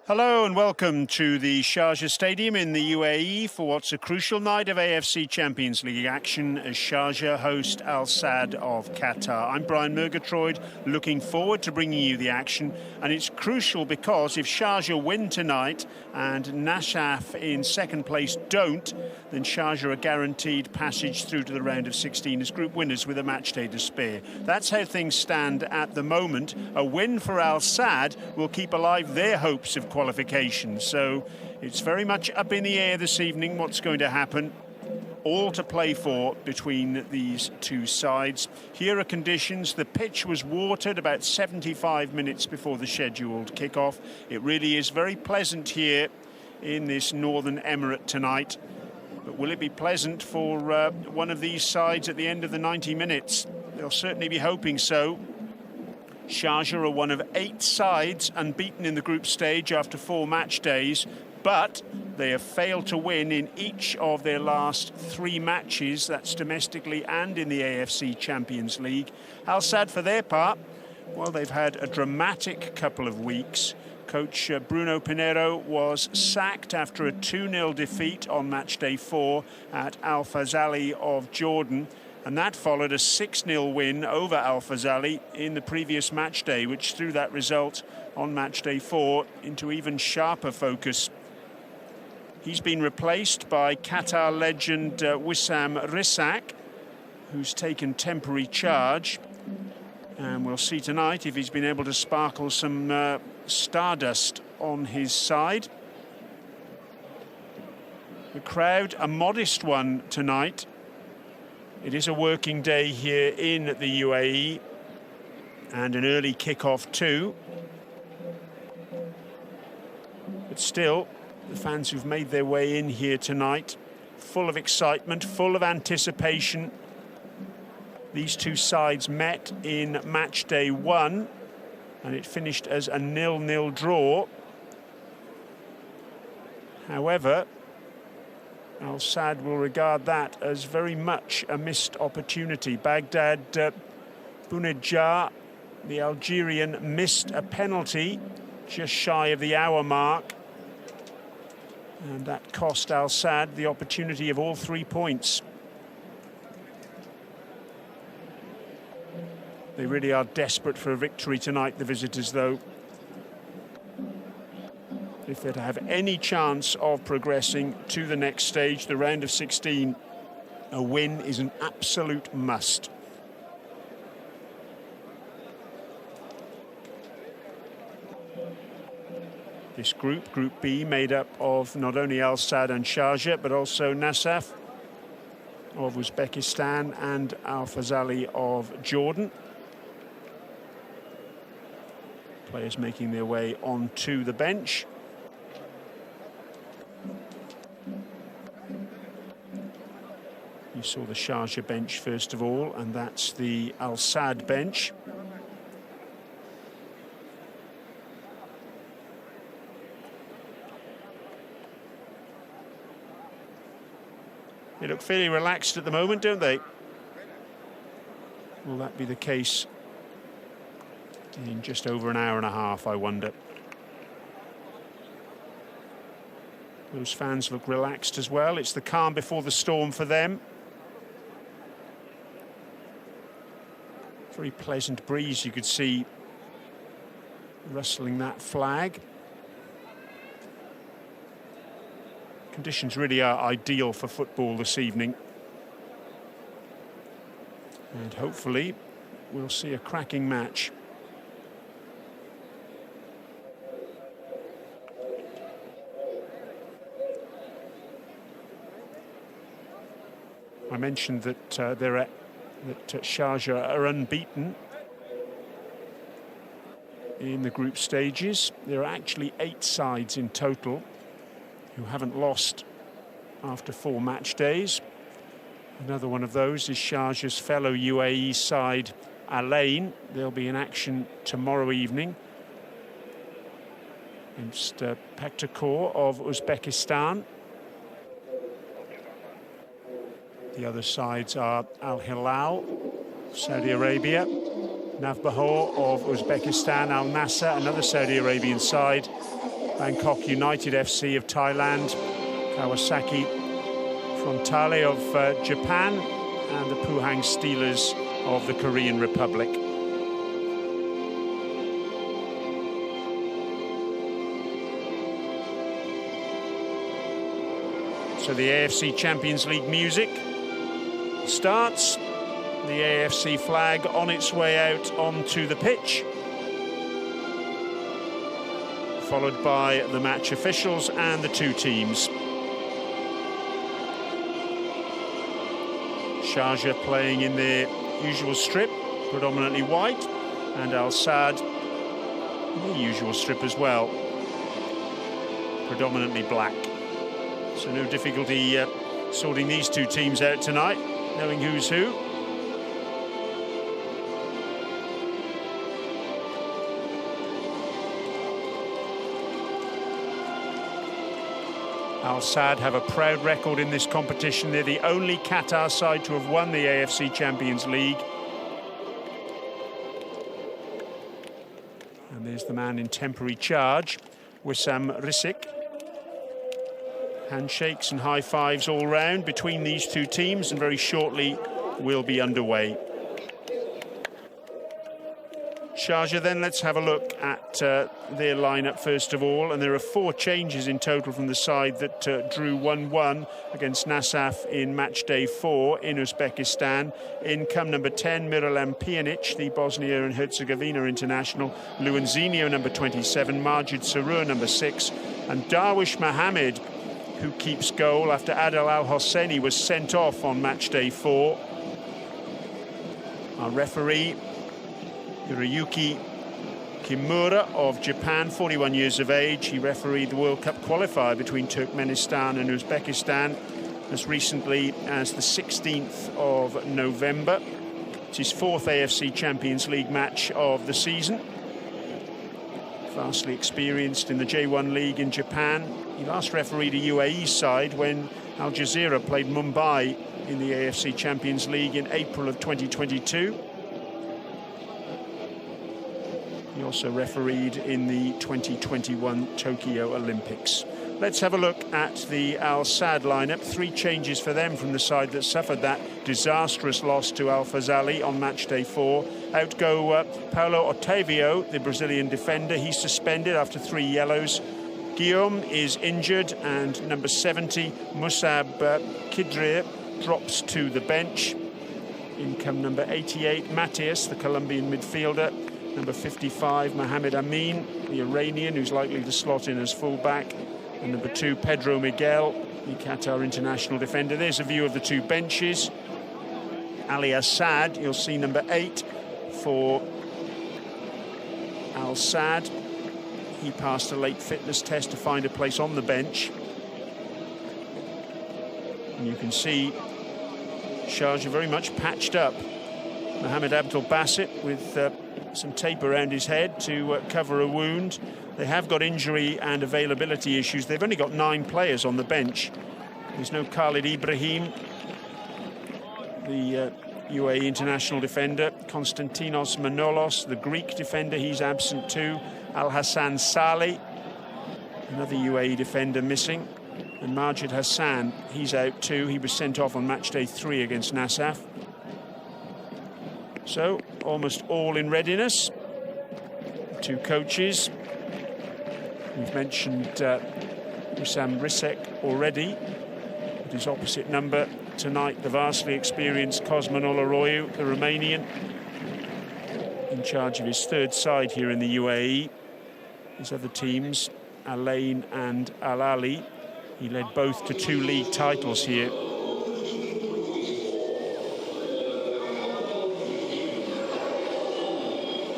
Hello and welcome to the Sharjah Stadium in the UAE for what's a crucial night of AFC Champions League action as Sharjah host Al Sadd of Qatar. I'm Brian Murgatroyd, looking forward to bringing you the action, and it's crucial because if Sharjah win tonight and Nassaf in second place don't, then Sharjah are guaranteed passage through to the round of 16 as group winners with a match day to spare. That's how things stand at the moment. A win for Al Sadd will keep alive their hopes of qualification. So it's very much up in the air this evening what's going to happen. All to play for between these two sides. Here are conditions. The pitch was watered about 75 minutes before the scheduled kickoff. It really is very pleasant here in this Northern Emirate tonight. But will it be pleasant for one of these sides at the end of the 90 minutes? They'll certainly be hoping so. Sharjah are one of 8 sides unbeaten in the group stage after 4 match days, but they have failed to win in each of their last 3 matches, that's domestically and in the AFC Champions League. Al Sadd, for their part, well, they've had a dramatic couple of weeks. Coach Bruno Pinheiro was sacked after a 2-0 defeat on match day 4 at Al Fazali of Jordan. And that followed a 6-0 win over Al Fazali in the previous match day, which threw that result on match day 4 into even sharper focus. He's been replaced by Qatar legend Wissam Rissak, who's taken temporary charge. And we'll see tonight if he's been able to sparkle some stardust on his side. The crowd, a modest one tonight. It is a working day here in the UAE and an early kick-off too. But still, the fans who've made their way in here tonight, full of excitement, full of anticipation. These two sides met in match day 1 and it finished as a 0-0 draw. However, Al Sadd will regard that as very much a missed opportunity. Baghdad Bounedjah, the Algerian, missed a penalty just shy of the hour mark. And that cost Al Sadd the opportunity of all 3 points. They really are desperate for a victory tonight, the visitors, though. If they're to have any chance of progressing to the next stage, the round of 16, a win is an absolute must. This group, Group B, made up of not only Al Sadd and Sharjah, but also Nassaf of Uzbekistan and Al Fazali of Jordan. Players making their way onto the bench. You saw the Sharjah bench first of all, and that's the Al Sadd bench. They look fairly relaxed at the moment, don't they? Will that be the case in just over an hour and a half, I wonder? Those fans look relaxed as well. It's the calm before the storm for them. Very pleasant breeze you could see rustling that flag. Conditions really are ideal for football this evening. And hopefully we'll see a cracking match. I mentioned that Sharjah are unbeaten in the group stages. There are actually 8 sides in total who haven't lost after 4 match days. Another one of those is Sharjah's fellow UAE side, Al Ain. They'll be in action tomorrow evening against Paktakor of Uzbekistan. The other sides are Al Hilal, Saudi Arabia, Navbahor of Uzbekistan, Al Nasser, another Saudi Arabian side, Bangkok United FC of Thailand, Kawasaki Frontale of Japan, and the Puhang Steelers of the Korean Republic. So the AFC Champions League music starts. The AFC flag on its way out onto the pitch, followed by the match officials and the two teams. Sharjah playing in their usual strip, predominantly white, and Al Sadd the usual strip as well, predominantly black. So no difficulty sorting these two teams out tonight, knowing who's who. Al Sadd have a proud record in this competition. They're the only Qatar side to have won the AFC Champions League. And there's the man in temporary charge, Wissam Risik. Handshakes and high fives all round between these two teams, and very shortly we'll be underway. Sharjah then, let's have a look at their lineup first of all, and there are 4 changes in total from the side that drew 1-1 against Nasaf in match day 4 in Uzbekistan. In come number 10, Miralem Pjanic, the Bosnia and Herzegovina international, Luanzinho number 27, Majid Sarur number 6, and Darwish Mohammed, who keeps goal after Adel Al-Hosseini was sent off on match day 4. Our referee, Hiroyuki Kimura of Japan, 41 years of age. He refereed the World Cup qualifier between Turkmenistan and Uzbekistan as recently as the 16th of November. It's his 4th AFC Champions League match of the season. Vastly experienced in the J1 League in Japan. He last refereed a UAE side when Al Jazeera played Mumbai in the AFC Champions League in April of 2022. He also refereed in the 2021 Tokyo Olympics. Let's have a look at the Al Sadd lineup. 3 changes for them from the side that suffered that disastrous loss to Al Fazali on match day 4. Out go Paulo Otavio, the Brazilian defender. He's suspended after 3 yellows. Guillaume is injured, and number 70, Musab Kidrir, drops to the bench. In come number 88, Matias, the Colombian midfielder. Number 55, Mohamed Amin, the Iranian, who's likely to slot in as fullback. And number 2, Pedro Miguel, the Qatar international defender. There's a view of the 2 benches. Ali Assad, you'll see number 8 for Al Sadd. He passed a late fitness test to find a place on the bench. And you can see Sharjah very much patched up. Mohamed Abdul Basit with some tape around his head to cover a wound. They have got injury and availability issues. They've only got 9 players on the bench. There's no Khalid Ibrahim, the UAE international defender. Konstantinos Manolos, the Greek defender, he's absent too. Al Hassan Saleh, another UAE defender, missing. And Majid Hassan, he's out too. He was sent off on match day 3 against Nasaf. So, almost all in readiness. 2 coaches. We've mentioned Wissam Risek already. With his opposite number tonight, the vastly experienced Cosman Oloroyu, the Romanian, in charge of his 3rd side here in the UAE. His other teams, Al-Ain and Al-Ali. He led both to 2 league titles here.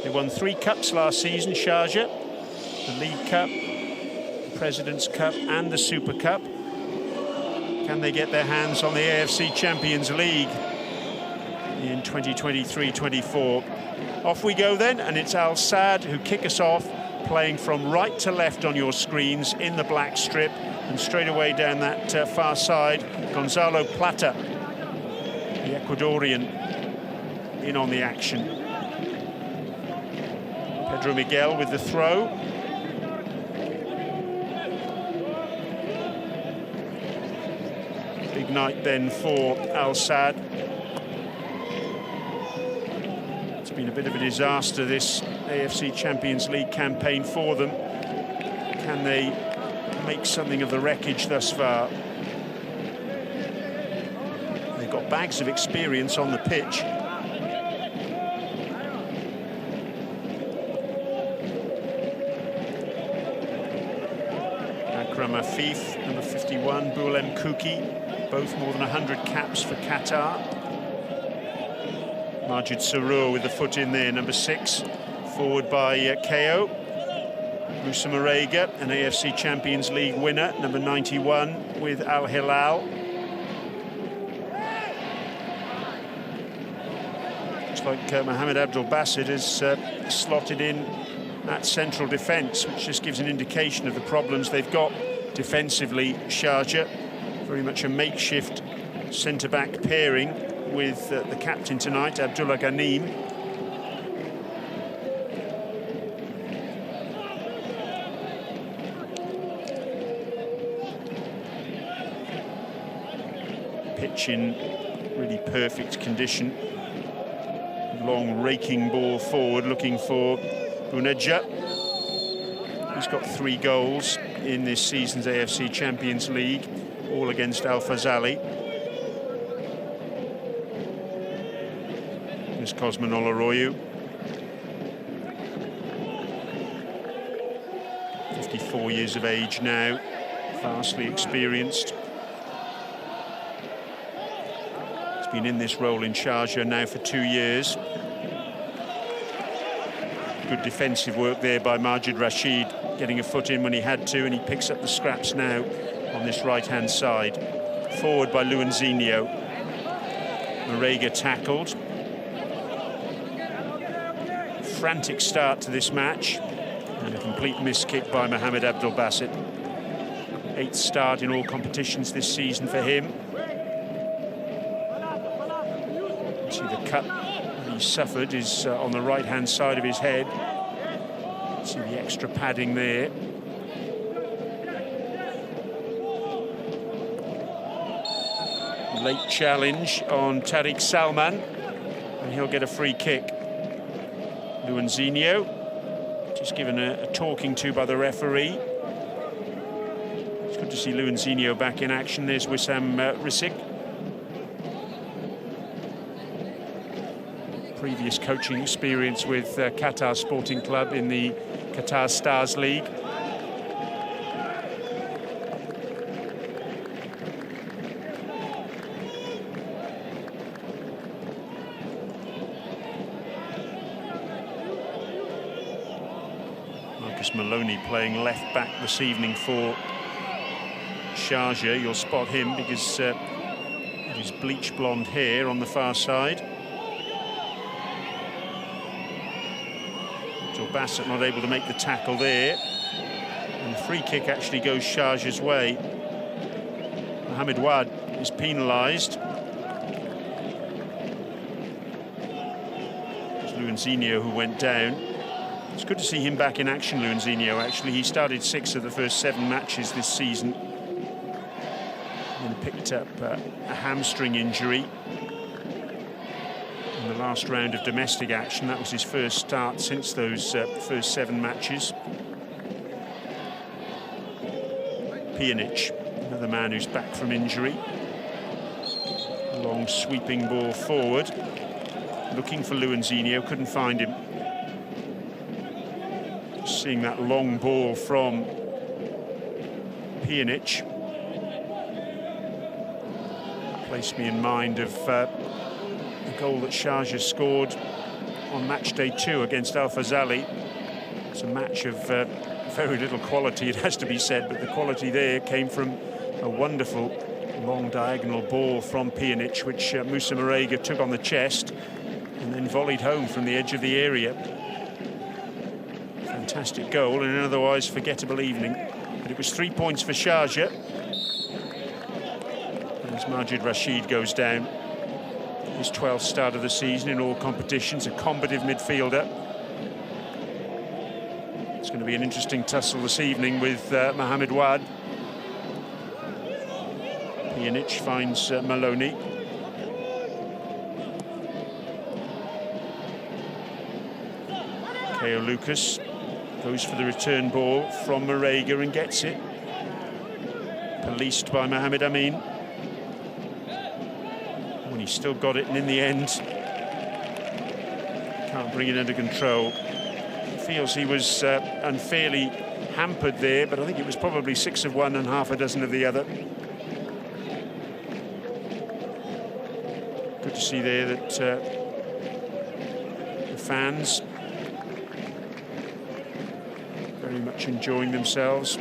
They won 3 cups last season, Sharjah. The League Cup, the President's Cup and the Super Cup. Can they get their hands on the AFC Champions League in 2023-24? Off we go then, and it's Al Sadd who kick us off, playing from right to left on your screens in the black strip, and straight away down that far side, Gonzalo Plata, the Ecuadorian, in on the action. Pedro Miguel with the throw. night then for Al Sadd. It's been a bit of a disaster, this AFC Champions League campaign for them. Can they make something of the wreckage thus far? They've got bags of experience on the pitch. Akram Afif, number 51, Boulem Kouki, both more than 100 caps for Qatar. Majid Sarur with the foot in there, number 6, forward by KO. Moussa Marega, an AFC Champions League winner, number 91 with Al Hilal. Looks like Mohamed Abdul Basit has slotted in at central defence, which just gives an indication of the problems they've got defensively. Sharjah, very much a makeshift centre-back pairing with the captain tonight, Abdullah Ghanim. Pitch in really perfect condition. Long raking ball forward, looking for Bounedjah. He's got 3 goals in this season's AFC Champions League, all against Al Fazali. There's Cosman Oloroyu, 54 years of age now, vastly experienced. He's been in this role in Sharjah now for 2 years. Good defensive work there by Majid Rashid, getting a foot in when he had to, and he picks up the scraps now on this right-hand side. Forward by Luanzinho. Marega tackled. Frantic start to this match, and a complete miss kick by Mohamed Abdul Basit. 8th start in all competitions this season for him. See the cut he suffered is on the right-hand side of his head. See the extra padding there. Late challenge on Tariq Salman, and he'll get a free kick. Luanzinho, just given a talking to by the referee. It's good to see Luanzinho back in action. There's Wissam Risik. Previous coaching experience with Qatar Sporting Club in the Qatar Stars League. Maloney playing left back this evening for Sharjah. You'll spot him because of his bleach blonde hair on the far side. Abdul Basit not able to make the tackle there, and the free kick actually goes Sharjah's way. Mohamed Wad is penalised. It's Luanzinho who went down. It's good to see him back in action, Luanzinho, actually. He started 6 of the first 7 matches this season, and picked up a hamstring injury in the last round of domestic action. That was his first start since those first 7 matches. Pjanic, another man who's back from injury. Long sweeping ball forward, looking for Luanzinho, couldn't find him. Seeing that long ball from Pjanic placed me in mind of the goal that Sharjah scored on match day 2 against Al Fazali. It's a match of very little quality, it has to be said, but the quality there came from a wonderful long diagonal ball from Pjanic, which Moussa Marega took on the chest and then volleyed home from the edge of the area. Fantastic goal in an otherwise forgettable evening, but it was 3 points for Sharjah. As Majid Rashid goes down, his 12th start of the season in all competitions, a combative midfielder. It's going to be an interesting tussle this evening with Mohamed Wad. Pjanic finds Maloney. Keo Lucas goes for the return ball from Marega and gets it. Policed by Mohamed Amin. When he still got it, and in the end, can't bring it under control. Feels he was unfairly hampered there, but I think it was probably 6 of one and half a dozen of the other. Good to see there that the fans very much enjoying themselves,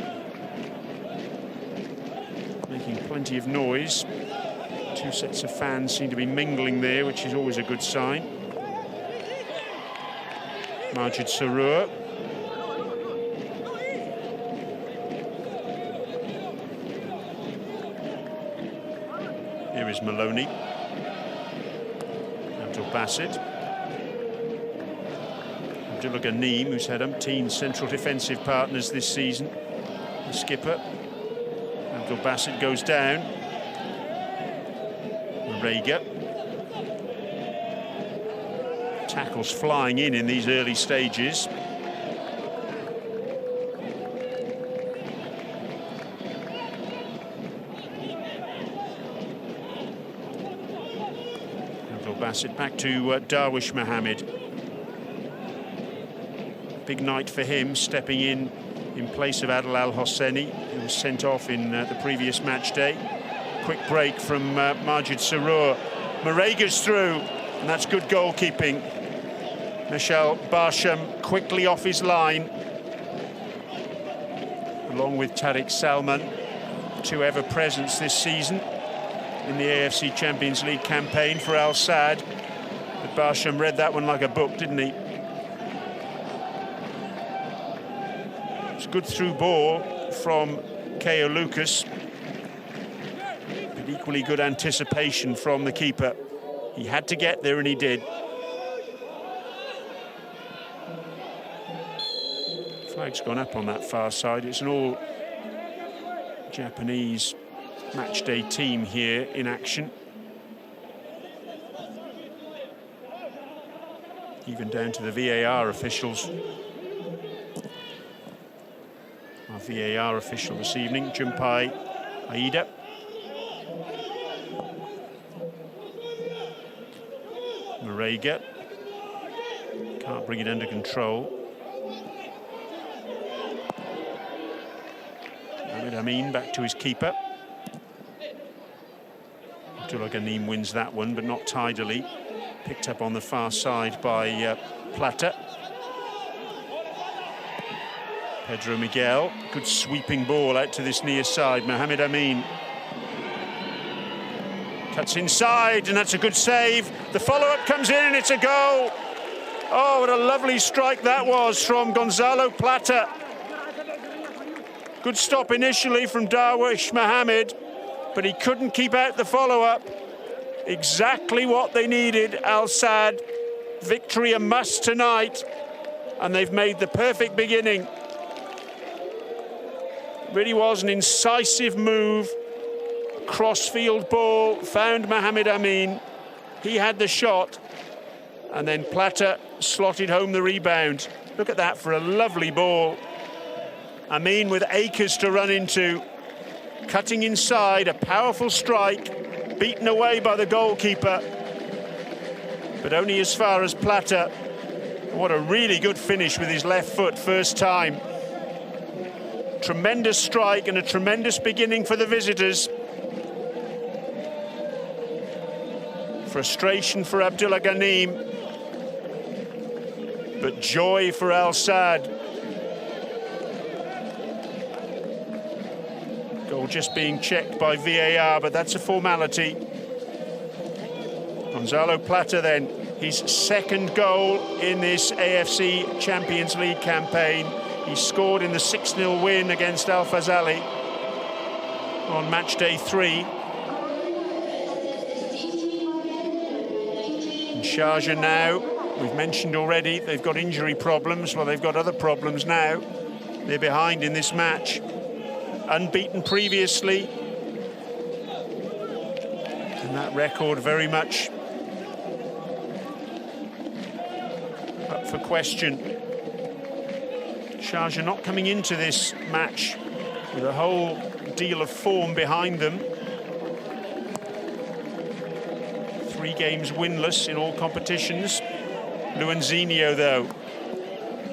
making plenty of noise. 2 sets of fans seem to be mingling there, which is always a good sign. Majid Sarur. Here is Maloney. Abdul Basit. Abdullah Ghanim, who's had umpteen central defensive partners this season. The skipper. Abdul Basit goes down. Marega. Tackles flying in these early stages. Abdul Basit back to Darwish Mohammed. Big night for him, stepping in place of Adil Al-Hosseini, who was sent off in the previous match day. Quick break from Majid Sarur. Marega's through, and that's good goalkeeping. Michel Barsham quickly off his line, along with Tariq Salman, 2 ever-presents this season in the AFC Champions League campaign for Al Sadd. But Barsham read that one like a book, didn't he? It's a good through ball from Keo Lucas, but equally good anticipation from the keeper. He had to get there, and he did. Flag's gone up on that far side. It's an all Japanese matchday team here in action. Even down to the VAR officials. Our VAR official this evening, Junpai Aida. Marega can't bring it under control. Amin back to his keeper. Abdullah Ghanim wins that one, but not tidily. Picked up on the far side by Plata. Pedro Miguel, good sweeping ball out to this near side. Mohamed Amin cuts inside, and that's a good save. The follow-up comes in, and it's a goal. Oh, what a lovely strike that was from Gonzalo Plata. Good stop initially from Darwish Mohammed, but he couldn't keep out the follow-up. Exactly what they needed, Al Sadd. Victory a must tonight, and they've made the perfect beginning. Really was an incisive move. Cross-field ball, found Mohamed Amin. He had the shot, and then Plata slotted home the rebound. Look at that for a lovely ball. Amin with acres to run into, cutting inside, a powerful strike, beaten away by the goalkeeper, but only as far as Plata. What a really good finish with his left foot, first time. Tremendous strike and a tremendous beginning for the visitors. Frustration for Abdullah Ghanim, but joy for Al Sadd. Goal just being checked by VAR, but that's a formality. Gonzalo Plata then, his second goal in this AFC Champions League campaign. He scored in the 6-0 win against Al Fazali on match day 3. And Sharjah now, we've mentioned already, they've got injury problems. Well, they've got other problems now. They're behind in this match. Unbeaten previously. And that record very much up for question. Sharjah not coming into this match with a whole deal of form behind them. 3 games winless in all competitions. Luanzinho, though,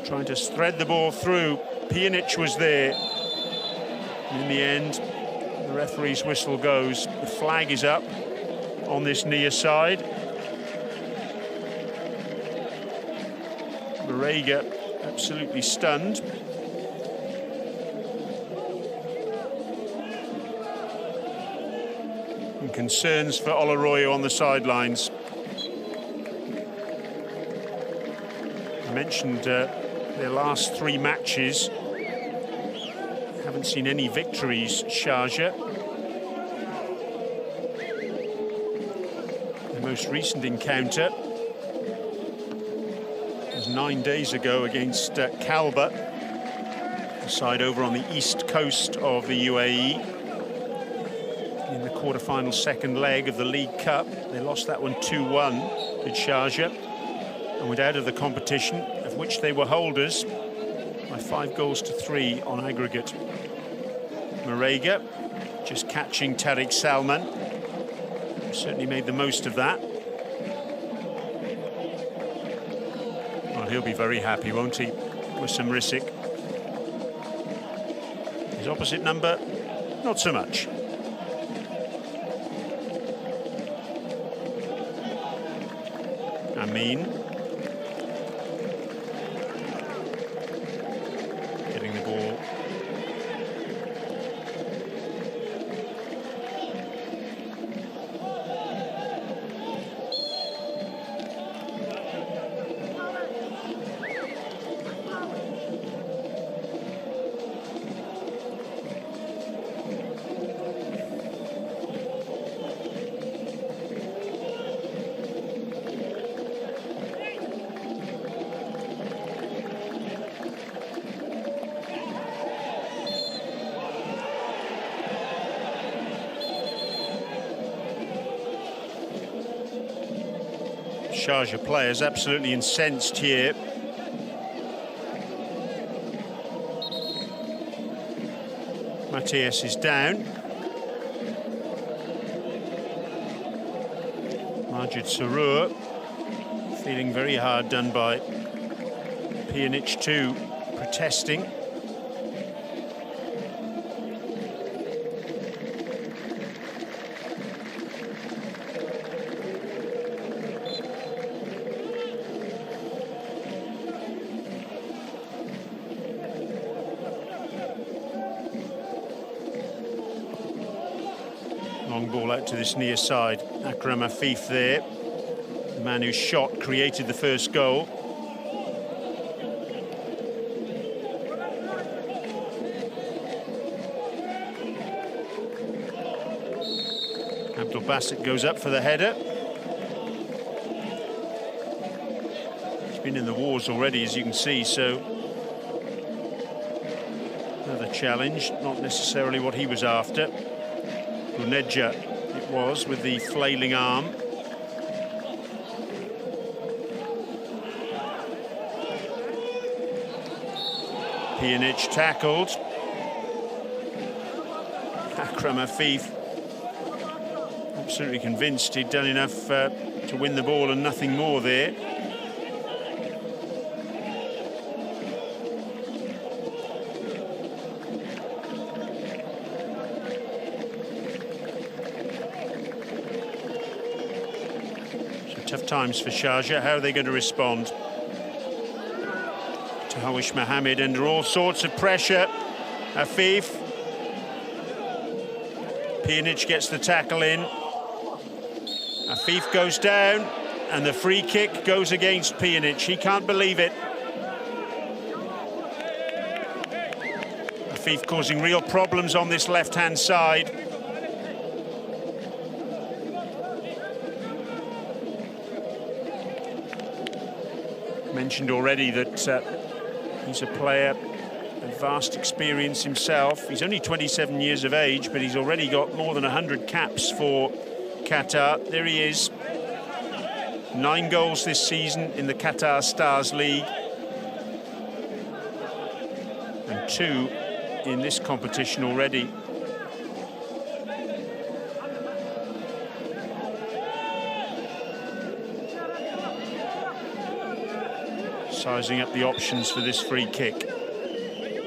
trying to thread the ball through. Pjanic was there. In the end, the referee's whistle goes. The flag is up on this near side. Marega absolutely stunned. And concerns for Olaroyo on the sidelines. I mentioned their last 3 matches. Haven't seen any victories, Sharjah. The most recent encounter was 9 days ago against Kalba, the side over on the east coast of the UAE. In the quarter-final second leg of the League Cup, they lost that one 2-1 at Sharjah and went out of the competition, of which they were holders, by 5-3 on aggregate. Marega just catching Tariq Salman. Certainly made the most of that. Well, he'll be very happy, won't he, with some Risic. His opposite number, not so much. Amin. Getting the ball. Sharjah players absolutely incensed here. Matthias is down. Majid Sarur feeling very hard done by. Pjanic too, protesting. Long ball out to this near side. Akram Afif there. The man whose shot created the first goal. Abdul Basit goes up for the header. He's been in the wars already, as you can see, so another challenge, not necessarily what he was after. Guneja it was, with the flailing arm. Pjanic tackled. Akram Afif absolutely convinced he'd done enough to win the ball and nothing more there. Tough times for Sharjah. How are they going to respond? Tahawish Mohammed under all sorts of pressure. Afif. Pjanic gets the tackle in. Afif goes down, and the free kick goes against Pjanic. He can't believe it. Afif causing real problems on this left-hand side. Mentioned already that he's a player of vast experience himself. He's only 27 years of age, but he's already got more than 100 caps for Qatar. There he is. 9 goals this season in the Qatar Stars League. And 2 in this competition already. Sizing up the options for this free kick.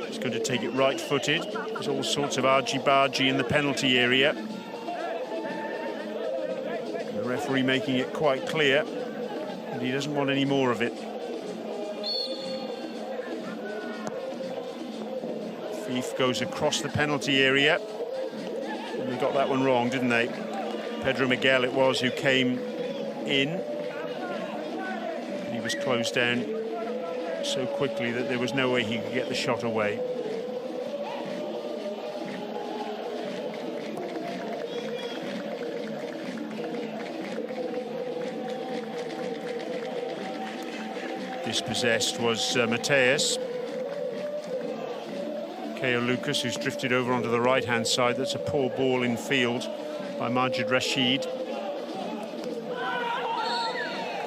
He's going to take it right-footed. There's all sorts of argy-bargy in the penalty area. The referee making it quite clear that he doesn't want any more of it. Fif goes across the penalty area. And they got that one wrong, didn't they? Pedro Miguel it was who came in. He was closed down so quickly that there was no way he could get the shot away. Dispossessed was Mateus. Keo Lucas, who's drifted over onto the right-hand side. That's a poor ball in field by Majid Rashid.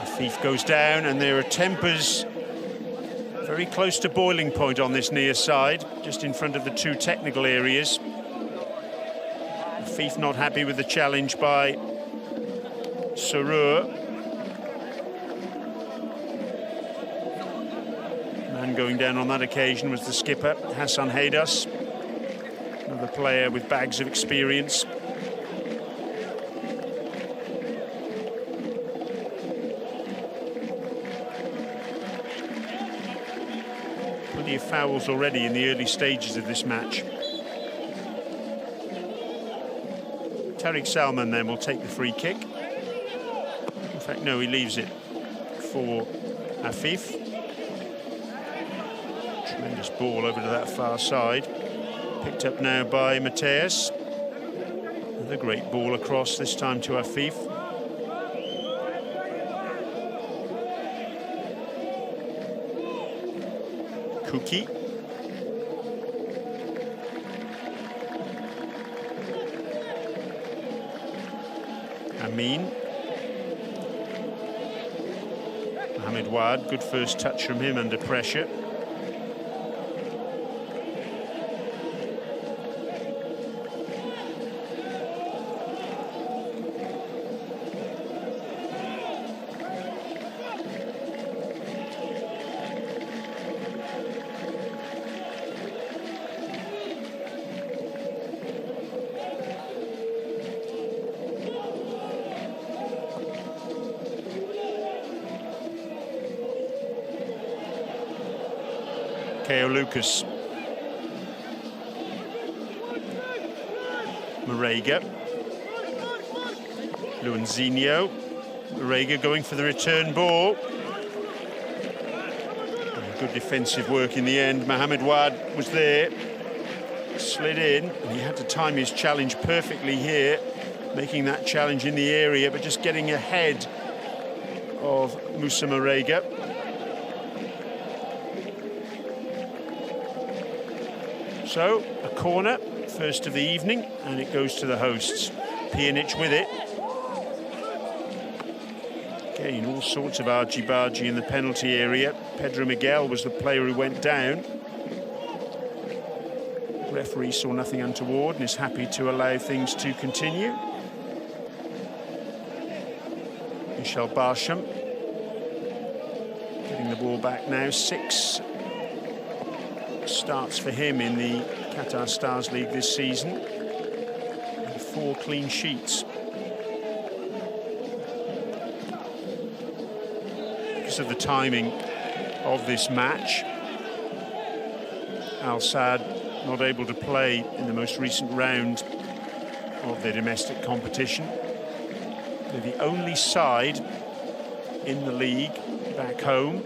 Afif goes down, and there are tempers very close to boiling point on this near side, just in front of the 2 technical areas. Afif not happy with the challenge by Sarur. Man going down on that occasion was the skipper, Hassan Haydas, another player with bags of experience. Plenty of fouls already in the early stages of this match. Tariq Salman then will take the free kick. In fact, no, he leaves it for Afif. Tremendous ball over to that far side. Picked up now by Mateus. Another great ball across, this time to Afif. Kuki. Amin. Mohamed Wad, good first touch from him under pressure. Keo Lucas. Marega. Luanzinho. Marega going for the return ball. Good defensive work in the end. Mohamed Wad was there. Slid in, and he had to time his challenge perfectly here, making that challenge in the area, but just getting ahead of Moussa Marega. So, a corner, first of the evening, and it goes to the hosts. Pjanic with it. Again, all sorts of argy-bargy in the penalty area. Pedro Miguel was the player who went down. The referee saw nothing untoward and is happy to allow things to continue. Michel Barsham getting the ball back now. 6 starts for him in the Qatar Stars League this season, and 4 clean sheets. Because of the timing of this match, Al Sadd not able to play in the most recent round of their domestic competition. They're the only side in the league back home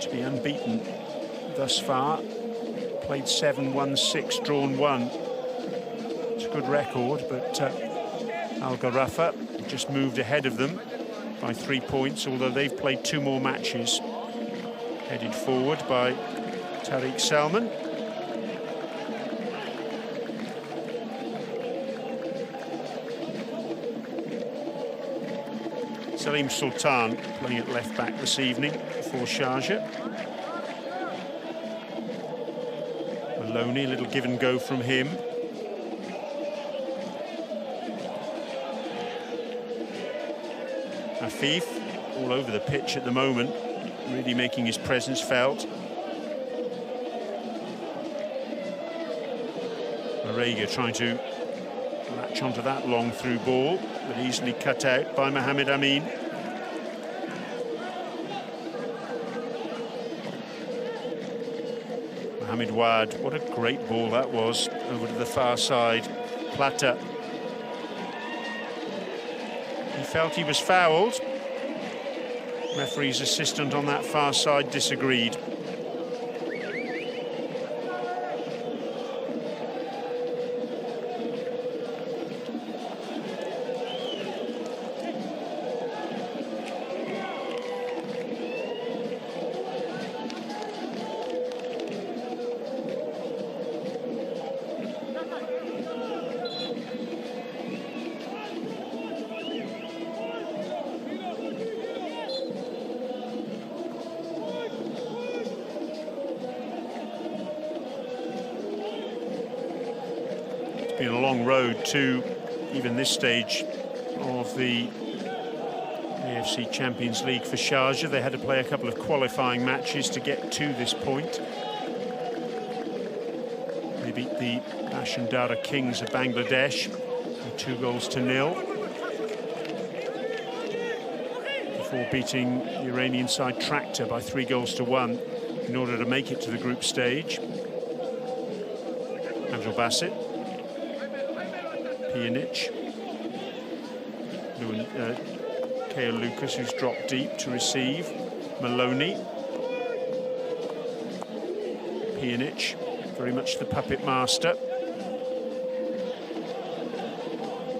to be unbeaten thus far. Played 7, won 6, drawn 1. It's a good record, but Al Gharafa just moved ahead of them by 3 points, although they've played 2 more matches. Headed forward by Tariq Salman. Salim Sultan playing at left back this evening for Sharjah. Maloney, a little give and go from him. Afif, all over the pitch at the moment, really making his presence felt. Marega trying to latch onto that long through ball, but easily cut out by Mohamed Amin. Mohamed Wad, what a great ball that was, over to the far side. Plata. He felt he was fouled. Referee's assistant on that far side disagreed. Been a long road to even this stage of the AFC Champions League for Sharjah. They had to play a couple of qualifying matches to get to this point. They beat the Bashundara Kings of Bangladesh 2-0 before beating the Iranian side Tractor by 3-1 in order to make it to the group stage. Abdul Basit, Pjanic, Keo Lucas, who's dropped deep to receive. Maloney, Pjanic, very much the puppet master.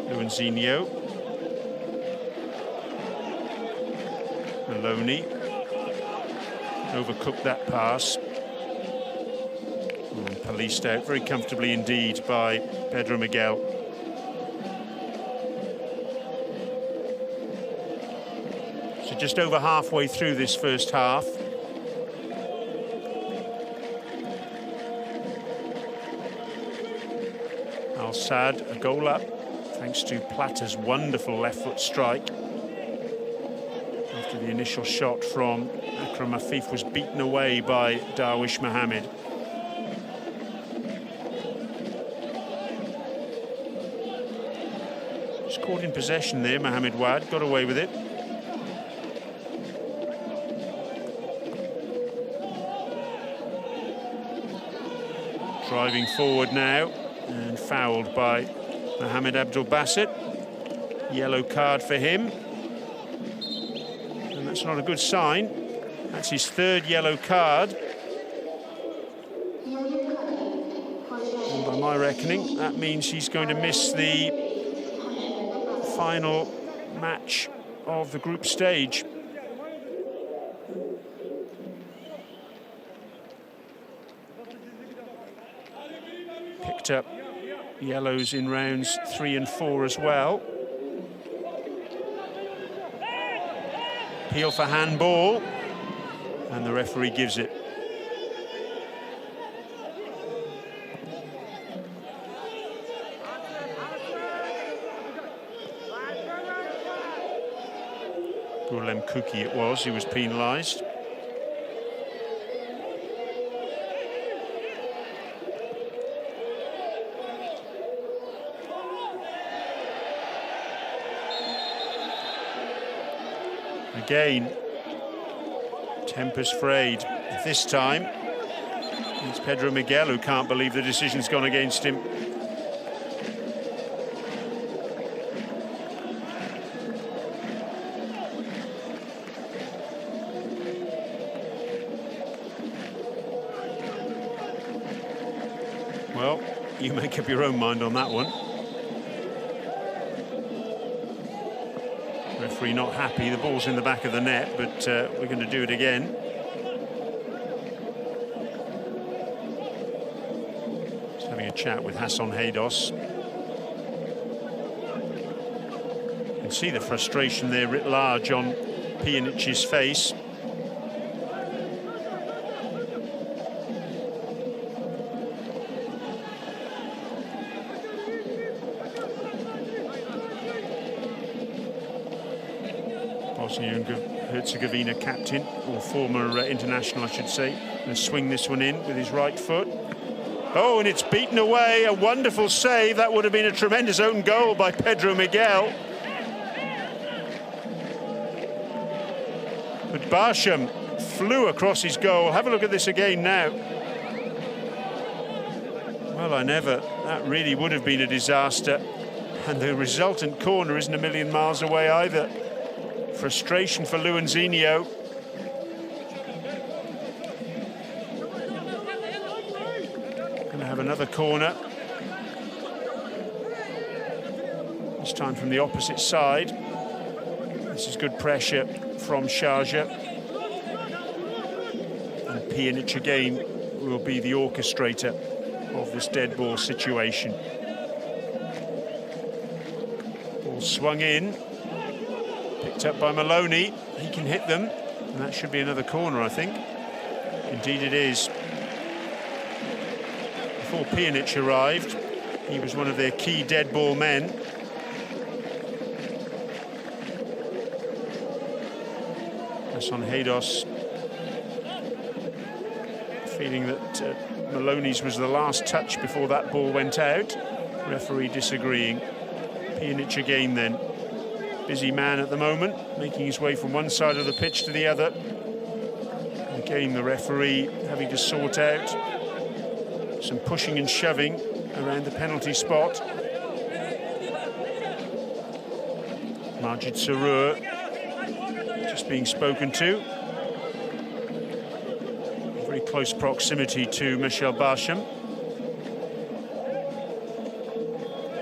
Luanzinho, Maloney, overcooked that pass. And policed out very comfortably indeed by Pedro Miguel. So just over halfway through this first half. Al Sadd, a goal up, thanks to Plata's wonderful left foot strike. After the initial shot from Akram Afif was beaten away by Darwish Mohammed. Just caught in possession there, Mohamed Wad, got away with it. Driving forward now, and fouled by Mohamed Abdul Basit. Yellow card for him. And that's not a good sign. That's his third yellow card. And by my reckoning, that means he's going to miss the final match of the group stage. Picked up yellows in rounds 3 and 4 as well. Appeal for handball, and the referee gives it. Gulem Kuki it was who was penalised. Again, tempers frayed. This time, it's Pedro Miguel who can't believe the decision's gone against him. Well, you make up your own mind on that one. Referee not happy, the ball's in the back of the net, but we're going to do it again. Just having a chat with Hassan Haydos. You can see the frustration there writ large on Pjanic's face. Bosnia and Herzegovina captain, or former international I should say, going to swing this one in with his right foot. Oh, and it's beaten away. A wonderful save. That would have been a tremendous own goal by Pedro Miguel. But Barsham flew across his goal. Have a look at this again now. Well, I never. That really would have been a disaster. And the resultant corner isn't a million miles away either. Frustration for Luanzinho. Have another corner, this time from the opposite side. This is good pressure from Sharjah, and Pjanic again will be the orchestrator of this dead ball situation. Ball swung in, picked up by Maloney. He can hit them, and that should be another corner, I think. Indeed it is. Before Pjanic arrived, he was one of their key dead ball men. Hassan Haydos feeling that Maloney's was the last touch before that ball went out. Referee disagreeing. Pjanic again then. Busy man at the moment, making his way from one side of the pitch to the other. And again, the referee having to sort out some pushing and shoving around the penalty spot. Majid Sarur just being spoken to. Very close proximity to Michel Barsham.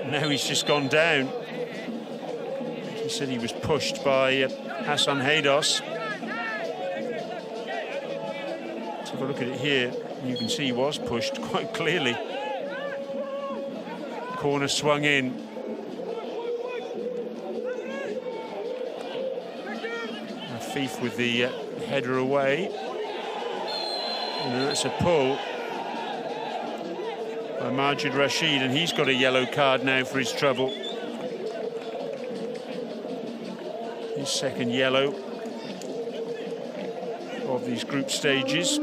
Now he's just gone down. He said he was pushed by Hassan Haydos. Let's have a look at it here. You can see he was pushed quite clearly. Corner swung in. Afif with the header away. And that's a pull by Majid Rashid, and he's got a yellow card now for his trouble. His second yellow of these group stages.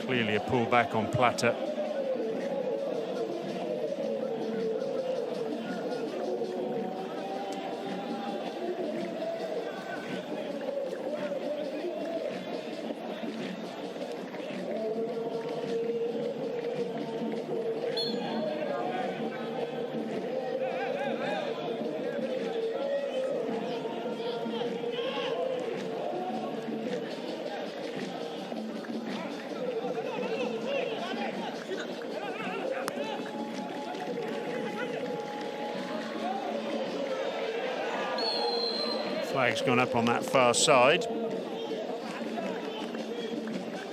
Clearly a pull back on Plata. Flag's gone up on that far side.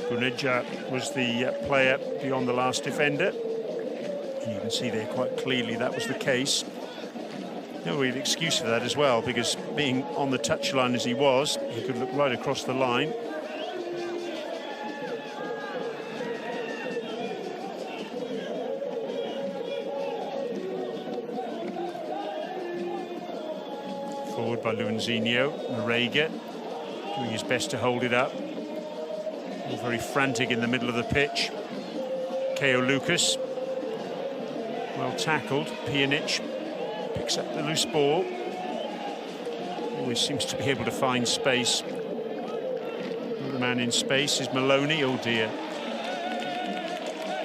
Buneja was the player beyond the last defender. And you can see there quite clearly that was the case. No real excuse for that as well, because being on the touchline as he was, he could look right across the line. Forward by Luanzinho. Marega doing his best to hold it up. All very frantic in the middle of the pitch. Keo Lucas. Well tackled. Pjanic picks up the loose ball. Always seems to be able to find space. The man in space is Maloney. Oh dear.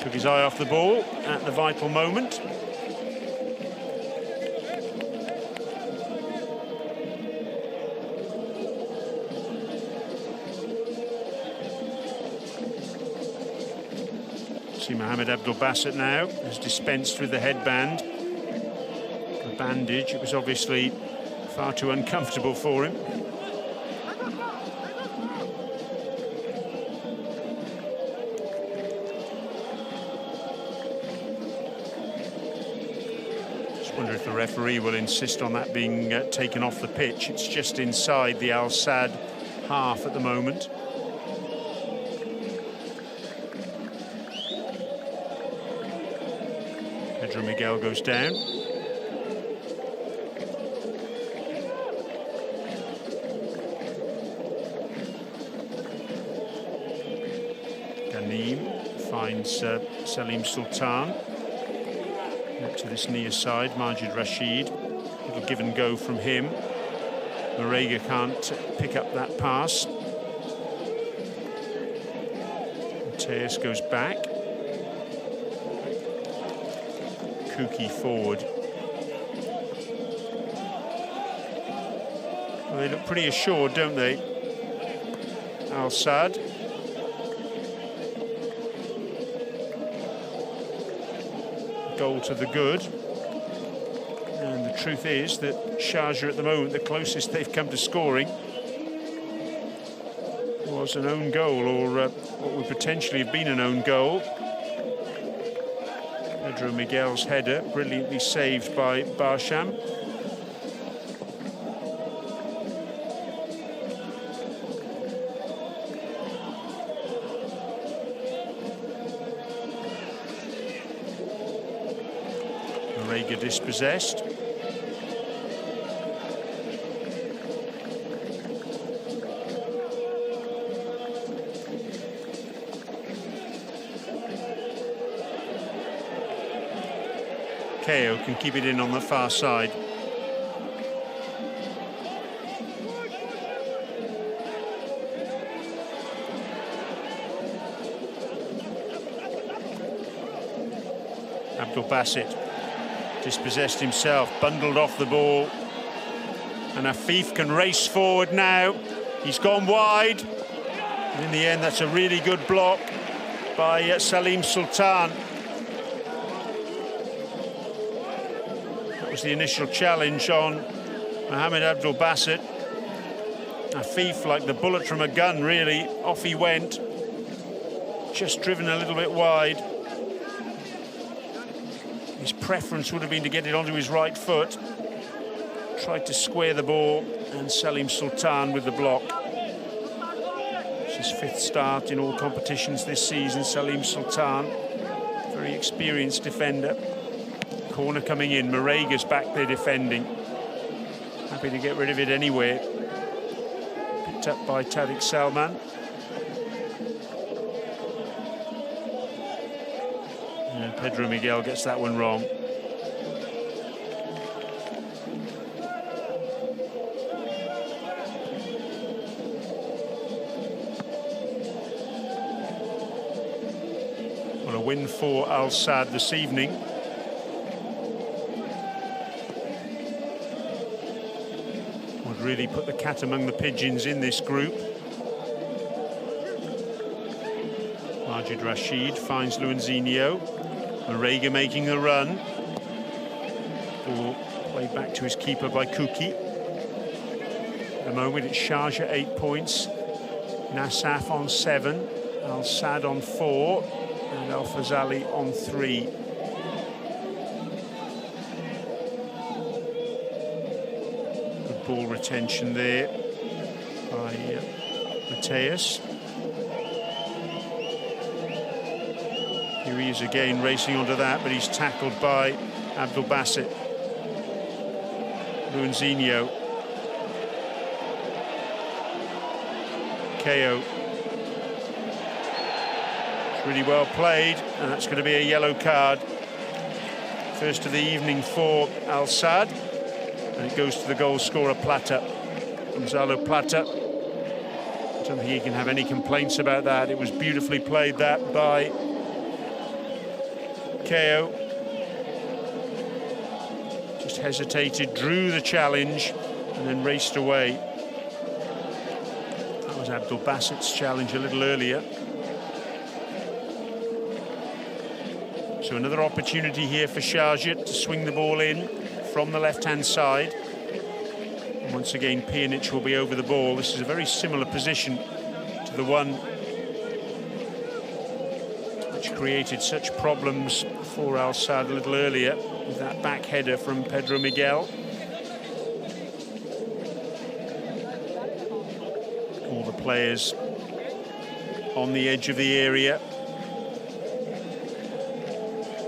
Took his eye off the ball at the vital moment. Mohamed Abdul Bassett now has dispensed with the headband. The bandage, it was obviously far too uncomfortable for him. The referee will insist on that being taken off the pitch. It's just inside the Al Sadd half at the moment. Pedro Miguel goes down. Finds Salim Sultan up to this near side. Majid Rashid, little give and go from him. Marega can't pick up that pass. Mateus goes back. Kuki forward. Well, they look pretty assured, don't they? Al Sadd. Goal to the good, and the truth is that Sharjah at the moment, the closest they've come to scoring was an own goal, or what would potentially have been an own goal. Pedro Miguel's header, brilliantly saved by Barsham. Marega dispossessed. KO can keep it in on the far side. Abdul Basit dispossessed himself, bundled off the ball, and Afif can race forward now. He's gone wide, and in the end that's a really good block by Salim Sultan. That was the initial challenge on Mohamed Abdul Basit. Afif, like the bullet from a gun, really, off he went, just driven a little bit wide. His preference would have been to get it onto his right foot. Tried to square the ball, and Salim Sultan with the block. It's his 5th start in all competitions this season, Salim Sultan. Very experienced defender. Corner coming in, Marega's back there defending. Happy to get rid of it anywhere. Picked up by Tariq Salman. And Pedro Miguel gets that one wrong. Well, a win for Al Sadd this evening. Would really put the cat among the pigeons in this group. Majid Rashid finds Luanzinho. Marega making the run. Ball played back to his keeper by Kuki. At the moment it's Sharjah 8 points, Nasaf on 7, Al Sadd on 4, and Al Fazali on 3. Good ball retention there by Mateus. Here he is again racing onto that, but he's tackled by Abdul Basit. Luanzinho. KO. It's really well played, and that's going to be a yellow card. First of the evening for Al Sadd, and it goes to the goal scorer Plata. Gonzalo Plata. I don't think he can have any complaints about that. It was beautifully played, that, by KO. Just hesitated, drew the challenge, and then raced away. That was Abdul Basit's challenge a little earlier. So another opportunity here for Sharjah to swing the ball in from the left-hand side. And once again, Pjanic will be over the ball. This is a very similar position to the one which created such problems for Al Sadd a little earlier. with that back header from Pedro Miguel. All the players on the edge of the area,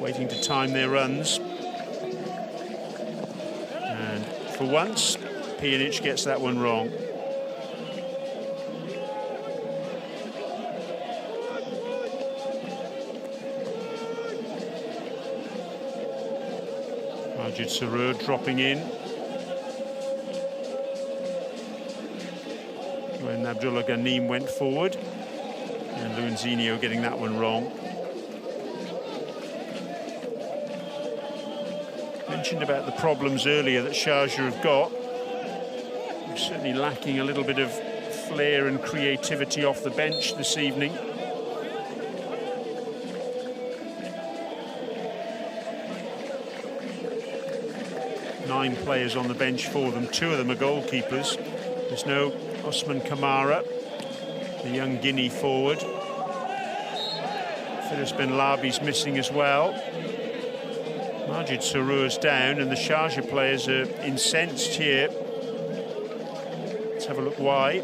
waiting to time their runs. And for once, Pjanic gets that one wrong. Majid Sarur dropping in when Abdullah Ghanim went forward, and Luizinho getting that one wrong. Mentioned about the problems earlier that Sharjah have got. They're certainly lacking a little bit of flair and creativity off the bench this evening. Nine players on the bench for them. Two of them are goalkeepers. There's no Osman Kamara, the young Guinea forward. Firas Ben Labi's missing as well. Majid Sarur's down, and the Sharjah players are incensed here. Let's have a look why.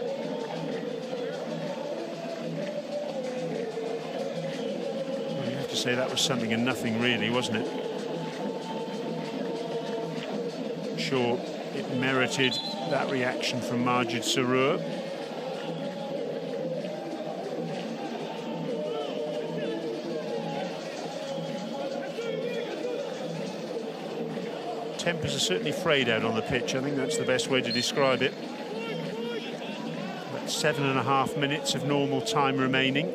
Well, you have to say that was something and nothing really, wasn't it? Sure, it merited that reaction from Majid Sarur. Tempers are certainly frayed out on the pitch. I think that's the best way to describe it. About 7.5 minutes of normal time remaining.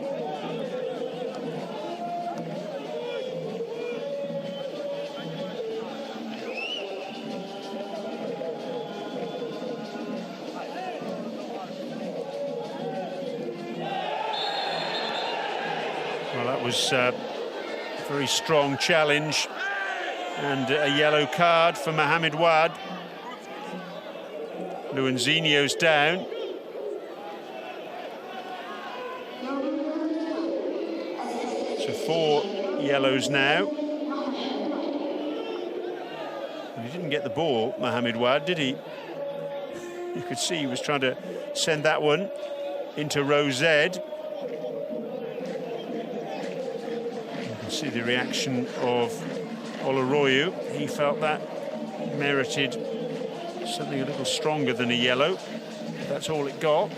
Well, that was a very strong challenge. And a yellow card for Mohamed Wad. Luizinho's down. So 4 yellows now. And he didn't get the ball, Mohamed Wad, did he? You could see he was trying to send that one into row Z. You can see the reaction of Oloroyu. He felt that merited something a little stronger than a yellow. That's all it got.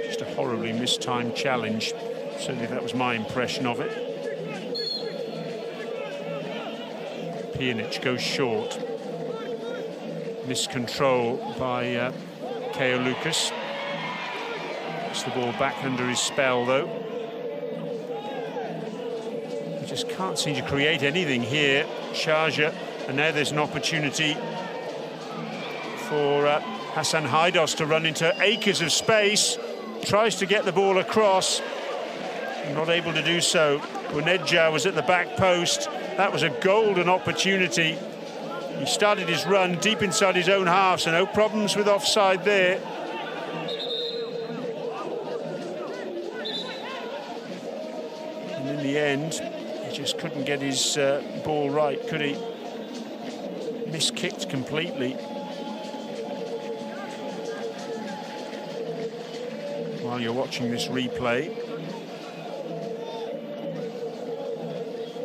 Just a horribly mistimed challenge. Certainly that was my impression of it. Pjanic goes short. Miscontrol by Keo Lucas. The ball back under his spell, though. He just can't seem to create anything here, Sharjah. And now there's an opportunity for Hassan Haidos to run into acres of space. Tries to get the ball across. Not able to do so. Bounedjah was at the back post. That was a golden opportunity. He started his run deep inside his own half, so no problems with offside there. In the end, he just couldn't get his ball right, could he? Miskicked completely. While you're watching this replay,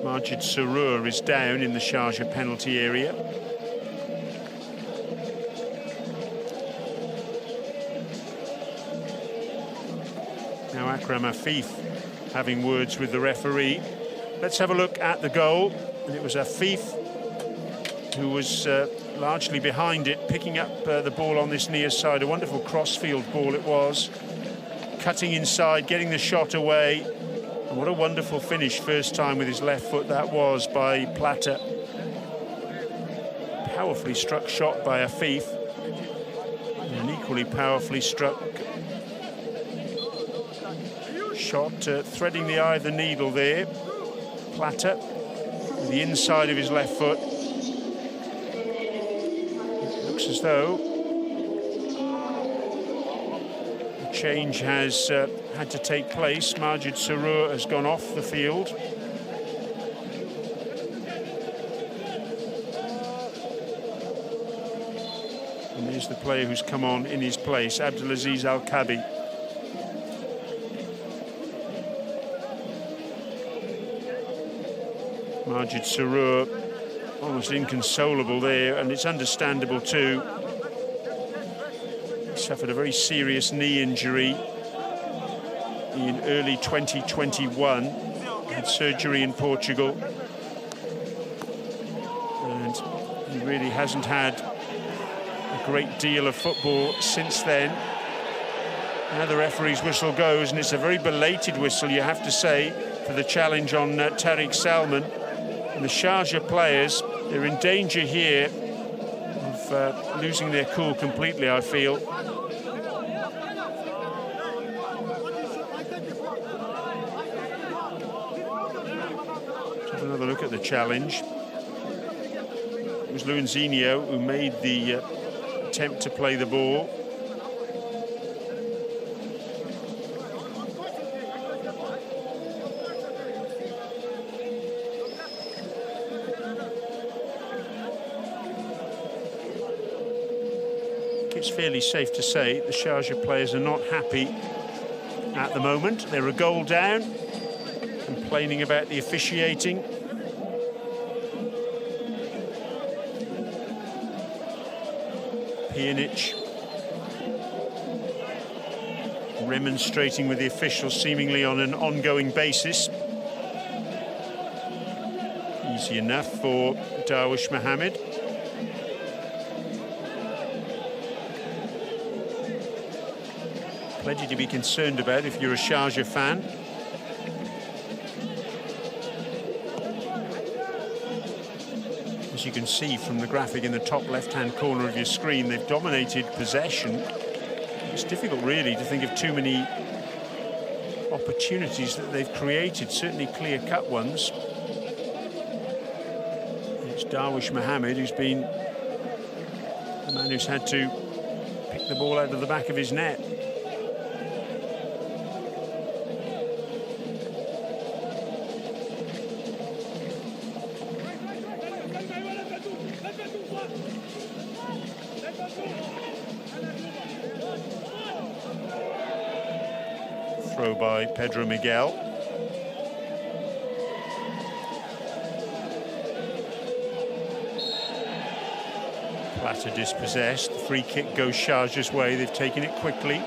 Majid Sarur is down in the Sharjah penalty area. Now Akram Afif having words with the referee. Let's have a look at the goal. And it was Afif who was largely behind it, picking up the ball on this near side. A wonderful crossfield ball it was. Cutting inside, getting the shot away. And what a wonderful finish, first time with his left foot that was by Plata. Powerfully struck shot by Afif. And an equally powerfully struck shot, threading the eye of the needle there. Plata with the inside of his left foot. It looks as though the change has had to take place. Majid Sarur has gone off the field. And here's the player who's come on in his place, Abdulaziz Al-Kabi. Majid Sarur almost inconsolable there, and it's understandable too. He suffered a very serious knee injury in early 2021. Had surgery in Portugal, and he really hasn't had a great deal of football since then. Now the referee's whistle goes, and it's a very belated whistle, you have to say, for the challenge on Tariq Salman. And the Sharjah players, they're in danger here of losing their cool completely, I feel. Let's have another look at the challenge. It was Luanzinho who made the attempt to play the ball. It's fairly safe to say the Sharjah players are not happy at the moment. They're a goal down, complaining about the officiating. Pjanic remonstrating with the officials seemingly on an ongoing basis. Easy enough for Darwish Mohammed. Plenty to be concerned about if you're a Sharjah fan. As you can see from the graphic in the top left-hand corner of your screen, they've dominated possession. It's difficult really to think of too many opportunities that they've created, certainly clear-cut ones. It's Darwish Mohammed who's been the man who's had to pick the ball out of the back of his net. Throw by Pedro Miguel. Plata dispossessed. The free kick goes Sharjah's way. They've taken it quickly.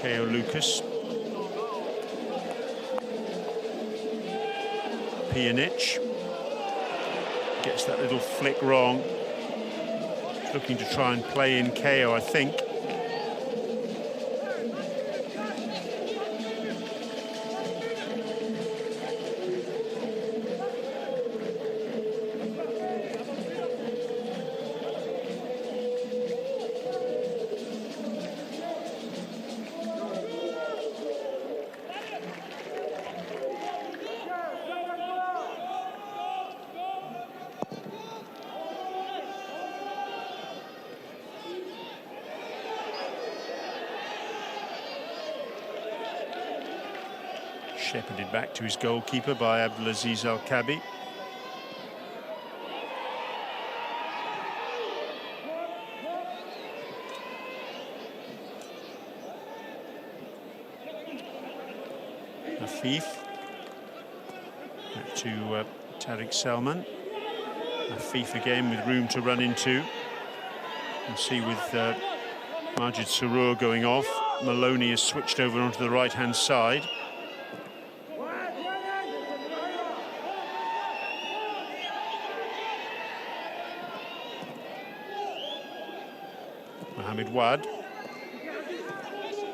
Ko Lucas. Pjanic gets that little flick wrong. Looking to try and play in Ko, I think. Shepherded back to his goalkeeper by Abdulaziz Al-Kabi. Afif. Back to Tariq Salman. Afif again with room to run into. You see with Majid Sarur going off, Maloney has switched over onto the right-hand side. Mohamed Wad,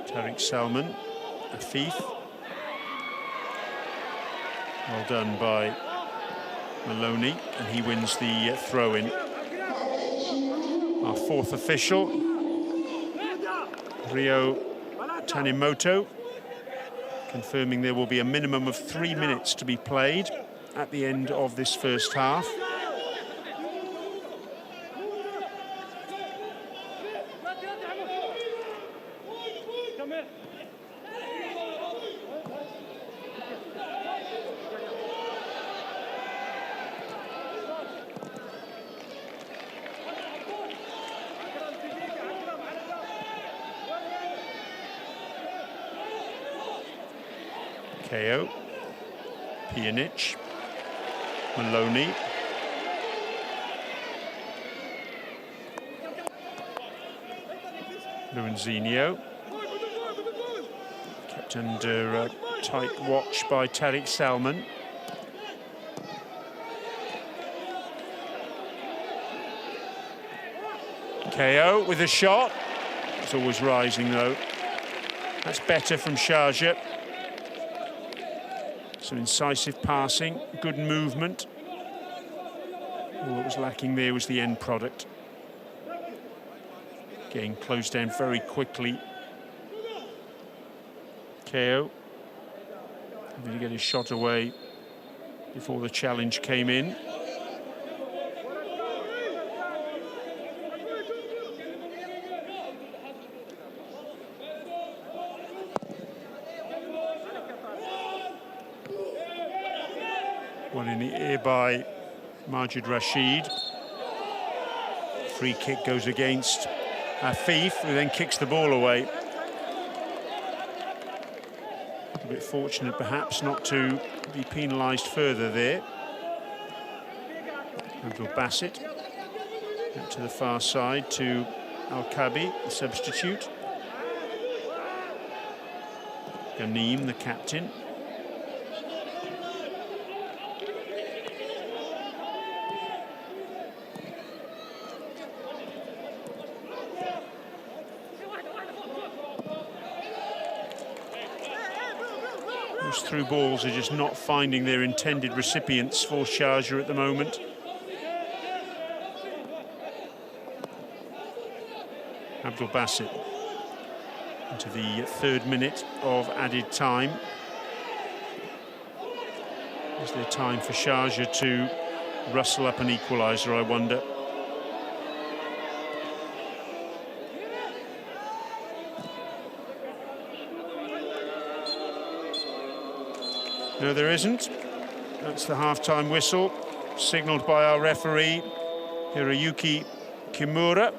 Tariq Salman, Afif. Well done by Maloney, and he wins the throw-in. Our fourth official, Rio Tanimoto, confirming there will be a minimum of 3 minutes to be played at the end of this first half. KO. Pjanic. Maloney. Luanzinho. Kept under tight watch by Tariq Salman. KO with a shot. It's always rising though. That's better from Sharjah. Some incisive passing, good movement. All that was lacking there was the end product. Getting closed down very quickly. KO having to get his shot away before the challenge came in. One in the air by Majid Rashid. Free kick goes against Afif, who then kicks the ball away. A bit fortunate perhaps not to be penalised further there. Abdul Basit out to the far side to Al-Kabi, the substitute. Ghanim, the captain. Those through balls are just not finding their intended recipients for Sharjah at the moment. Abdul Basit into the 3rd minute of added time. Is there time for Sharjah to rustle up an equaliser, I wonder? No, there isn't. That's the half-time whistle, signalled by our referee, Hiroyuki Kimura.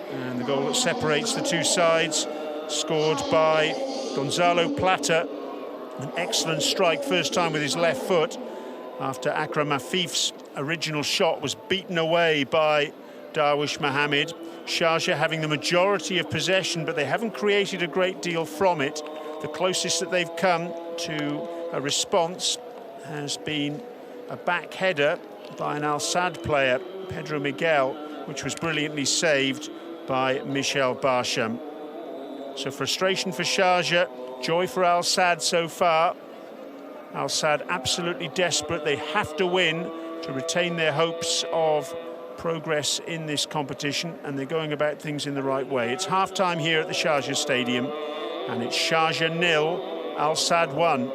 And the goal that separates the two sides, scored by Gonzalo Plata. An excellent strike, first time with his left foot, after Akram Afif's original shot was beaten away by Darwish Mohammed. Sharjah having the majority of possession, but they haven't created a great deal from it. The closest that they've come to a response has been a back header by an Al Sadd player, Pedro Miguel, which was brilliantly saved by Michel Barsham. So frustration for Sharjah, joy for Al Sadd so far. Al Sadd absolutely desperate. They have to win to retain their hopes of progress in this competition, and they're going about things in the right way. It's half-time here at the Sharjah Stadium, and it's Sharjah 0, Al Sadd 1.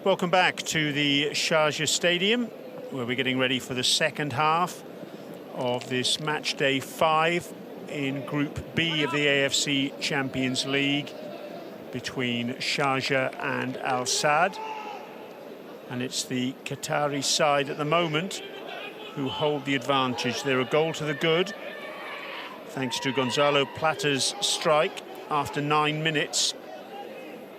Welcome back to the Sharjah Stadium, where we're getting ready for the second half of this match day 5 in Group B of the AFC Champions League between Sharjah and Al Sadd. And it's the Qatari side at the moment who hold the advantage. They're a goal to the good, thanks to Gonzalo Plata's strike after 9 minutes.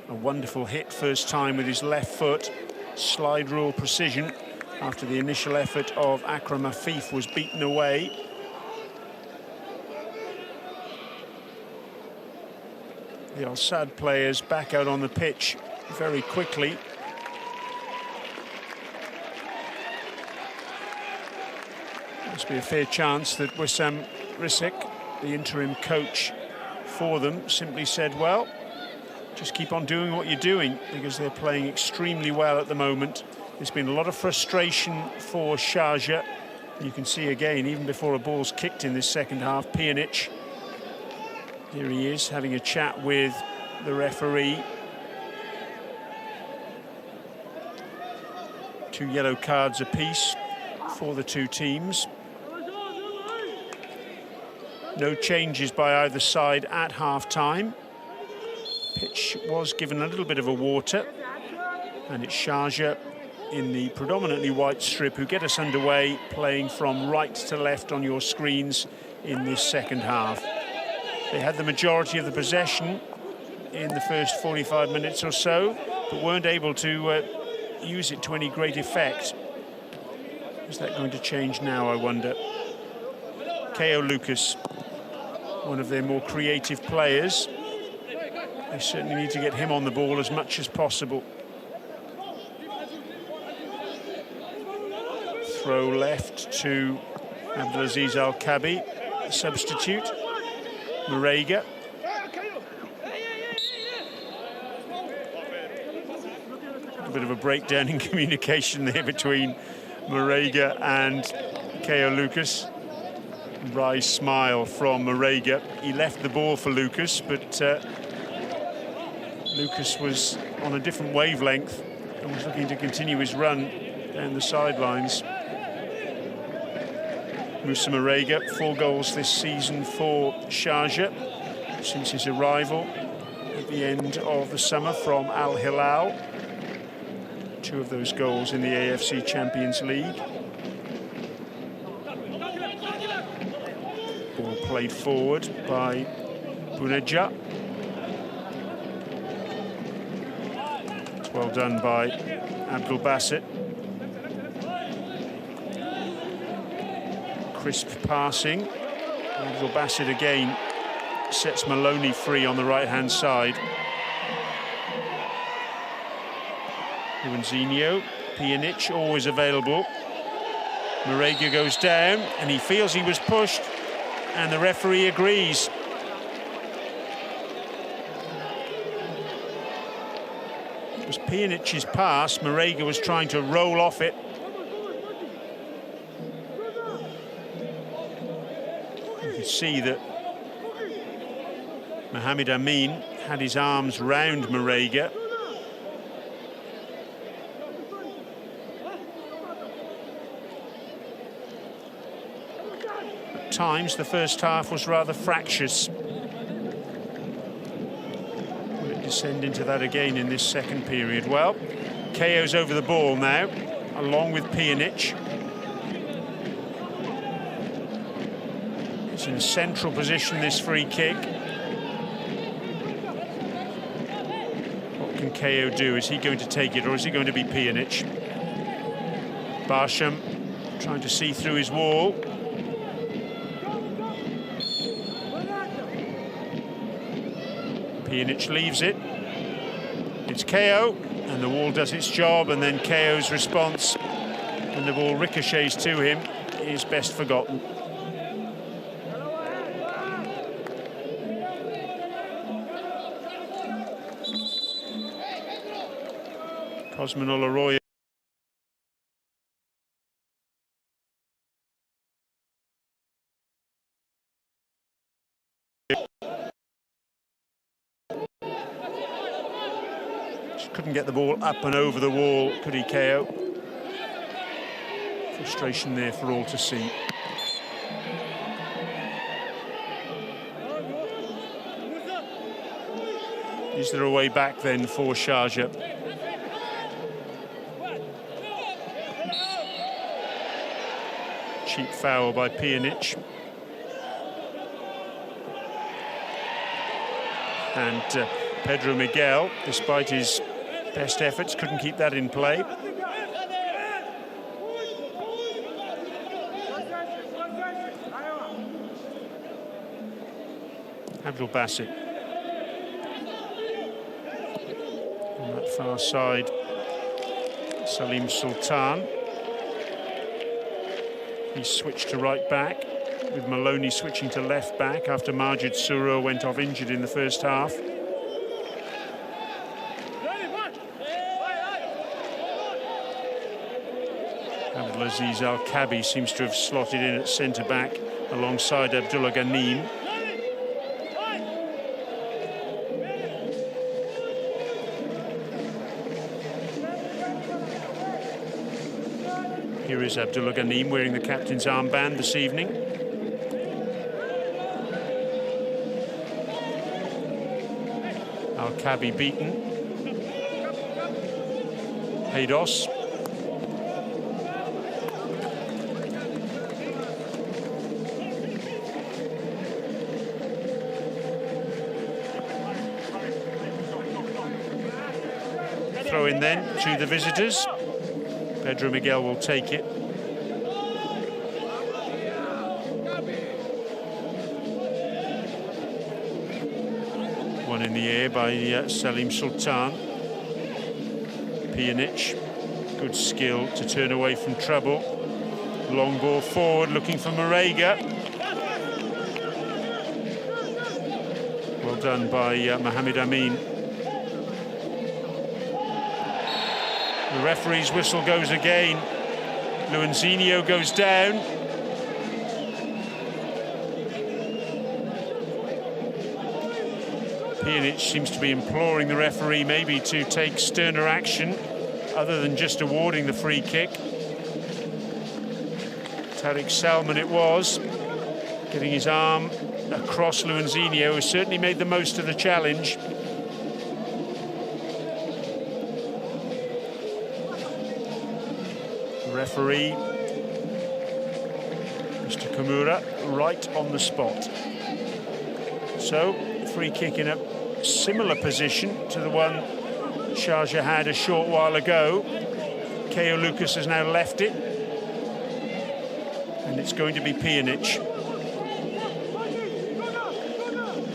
A wonderful hit first time with his left foot, slide rule precision after the initial effort of Akram Afif was beaten away. The Al Sadd players back out on the pitch very quickly. Must be a fair chance that Wissam Risek, the interim coach for them, simply said, well, just keep on doing what you're doing, because they're playing extremely well at the moment. There's been a lot of frustration for Sharjah. You can see again, even before a ball's kicked in this second half, Pjanic, here he is having a chat with the referee. 2 yellow cards apiece for the two teams. No changes by either side at half-time. Pitch was given a little bit of a water, and it's Sharjah in the predominantly white strip who get us underway, playing from right to left on your screens in this second half. They had the majority of the possession in the first 45 minutes or so, but weren't able to use it to any great effect. Is that going to change now, I wonder? Ko Lucas, one of their more creative players. They certainly need to get him on the ball as much as possible. Throw left to Abdelaziz Al-Kabi, substitute. Marega. A bit of a breakdown in communication there between Marega and Ko Lucas. Wry smile from Marega. He left the ball for Lucas, but Lucas was on a different wavelength and was looking to continue his run down the sidelines. Moussa Marega, 4 goals this season for Sharjah since his arrival at the end of the summer from Al Hilal. 2 of those goals in the AFC Champions League. Ball played forward by Bounedjah. Well done by Abdul Basit. Crisp passing. Abdul Basit again sets Maloney free on the right-hand side. Juanzinho, Pjanic always available. Marega goes down and he feels he was pushed, and the referee agrees. It was Pjanic's pass. Marega was trying to roll off it. You can see that Mohamed Amin had his arms round Marega. At times, the first half was rather fractious. Descend into that again in this second period. Well, Ko's over the ball now, along with Pjanic. It's in a central position, this free kick. What can Ko do? Is he going to take it, or is he going to be Pjanic? Barsham trying to see through his wall. Pjanic leaves it. It's Ko, and the wall does its job, and then Ko's response when the ball ricochets to him is best forgotten. Cosmin Olaroya. couldn't get the ball up and over the wall, could he, KO? Frustration there for all to see. Is there a way back then for Sharjah? Cheap foul by Pjanic. And Pedro Miguel, despite his best efforts, couldn't keep that in play. Abdul Basit. On that far side, Salim Sultan. He switched to right back, with Maloney switching to left back after Majid Surur went off injured in the first half. Abdulaziz Al-Kabi seems to have slotted in at centre-back alongside Abdullah Ghanim. Here is Abdullah Ghanim wearing the captain's armband this evening. Al-Kabi beaten. Haydos. Throw in then to the visitors. Pedro Miguel will take it. One in the air by Salim Sultan. Pjanic, good skill to turn away from trouble. Long ball forward, looking for Marega. Well done by Mohamed Amin. The referee's whistle goes again. Luanzinho goes down. Pjanic seems to be imploring the referee maybe to take sterner action other than just awarding the free kick. Tariq Salman it was, getting his arm across Luanzinho, who certainly made the most of the challenge. Referee, Mr. Kimura, right on the spot. So, free kick in a similar position to the one Sharjah had a short while ago. Keo Lucas has now left it. And it's going to be Pjanic.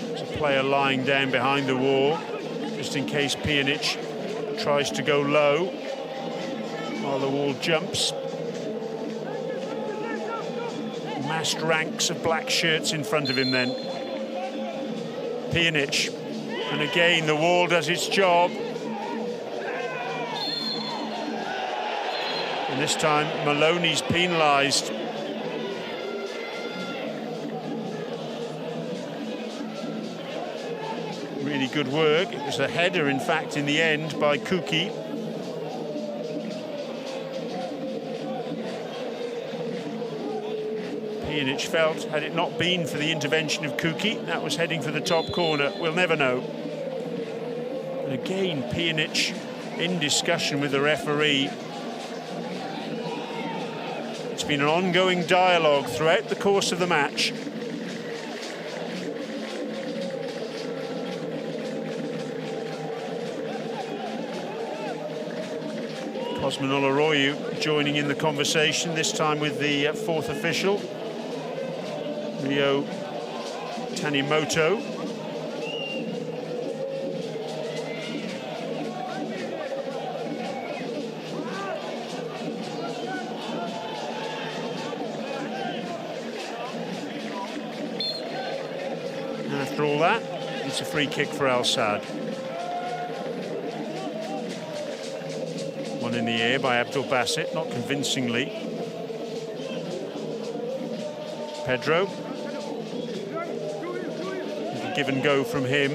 There's a player lying down behind the wall, just in case Pjanic tries to go low while the wall jumps. Massed ranks of black shirts in front of him then. Pjanic, and again the wall does its job. And this time Maloney's penalised. Really good work. It was a header, in fact, in the end by Kuki. Pjanic felt, had it not been for the intervention of Kuki, that was heading for the top corner. We'll never know. And again, Pjanic in discussion with the referee. It's been an ongoing dialogue throughout the course of the match. Osman Oloroyu joining in the conversation, this time with the fourth official, Rio Tanimoto. And after all that, it's a free kick for Al Sadd. One in the air by Abdul Basit, not convincingly. Pedro. Give and go from him.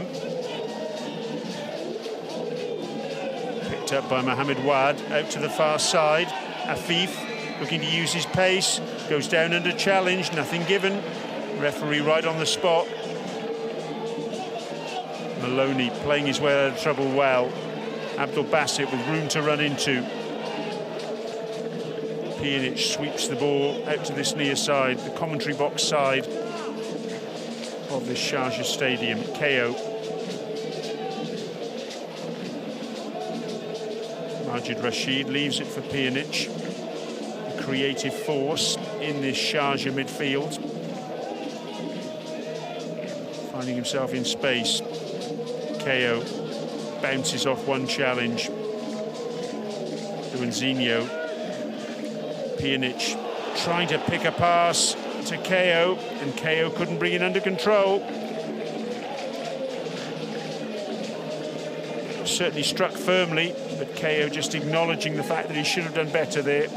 picked up by Mohamed Wad, out to the far side. Afif looking to use his pace, goes down under challenge, nothing given. Referee right on the spot. Maloney playing his way out of trouble well. Abdul Basit with room to run into. Pjanic sweeps the ball out to this near side, the commentary box side of this Sharjah stadium. KO. Majid Rashid leaves it for Pjanic. A creative force in this Sharjah midfield. Finding himself in space. KO bounces off one challenge. Duanzinho. Pjanic trying to pick a pass to KO, and KO couldn't bring it under control. Certainly struck firmly, but KO just acknowledging the fact that he should have done better there.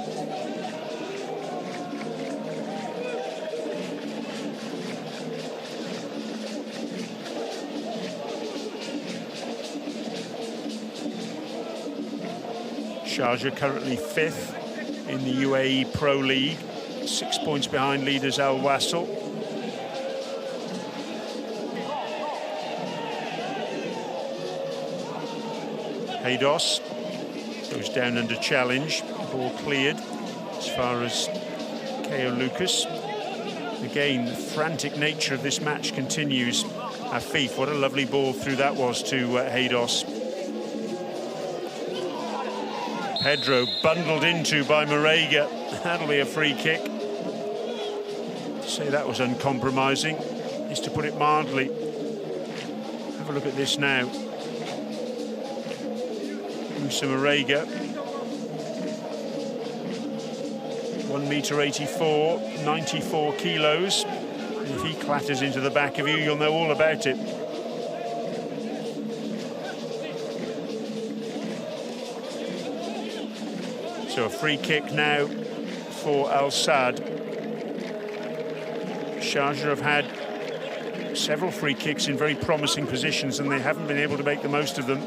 Sharjah currently 5th in the UAE Pro League, 6 points behind leaders Al Wasl. Haydos goes down under challenge, ball cleared as far as KO Lucas. Again, the frantic nature of this match continues. Afif, what a lovely ball through that was to Haydos. Pedro bundled into by Marega. That'll be a free kick. To say that was uncompromising is to put it mildly. Have a look at this now. Musa Marega. 1 metre 84, 94 kilos. And if he clatters into the back of you, you'll know all about it. So a free kick now for Al Sadd. Sharjah have had several free kicks in very promising positions and they haven't been able to make the most of them.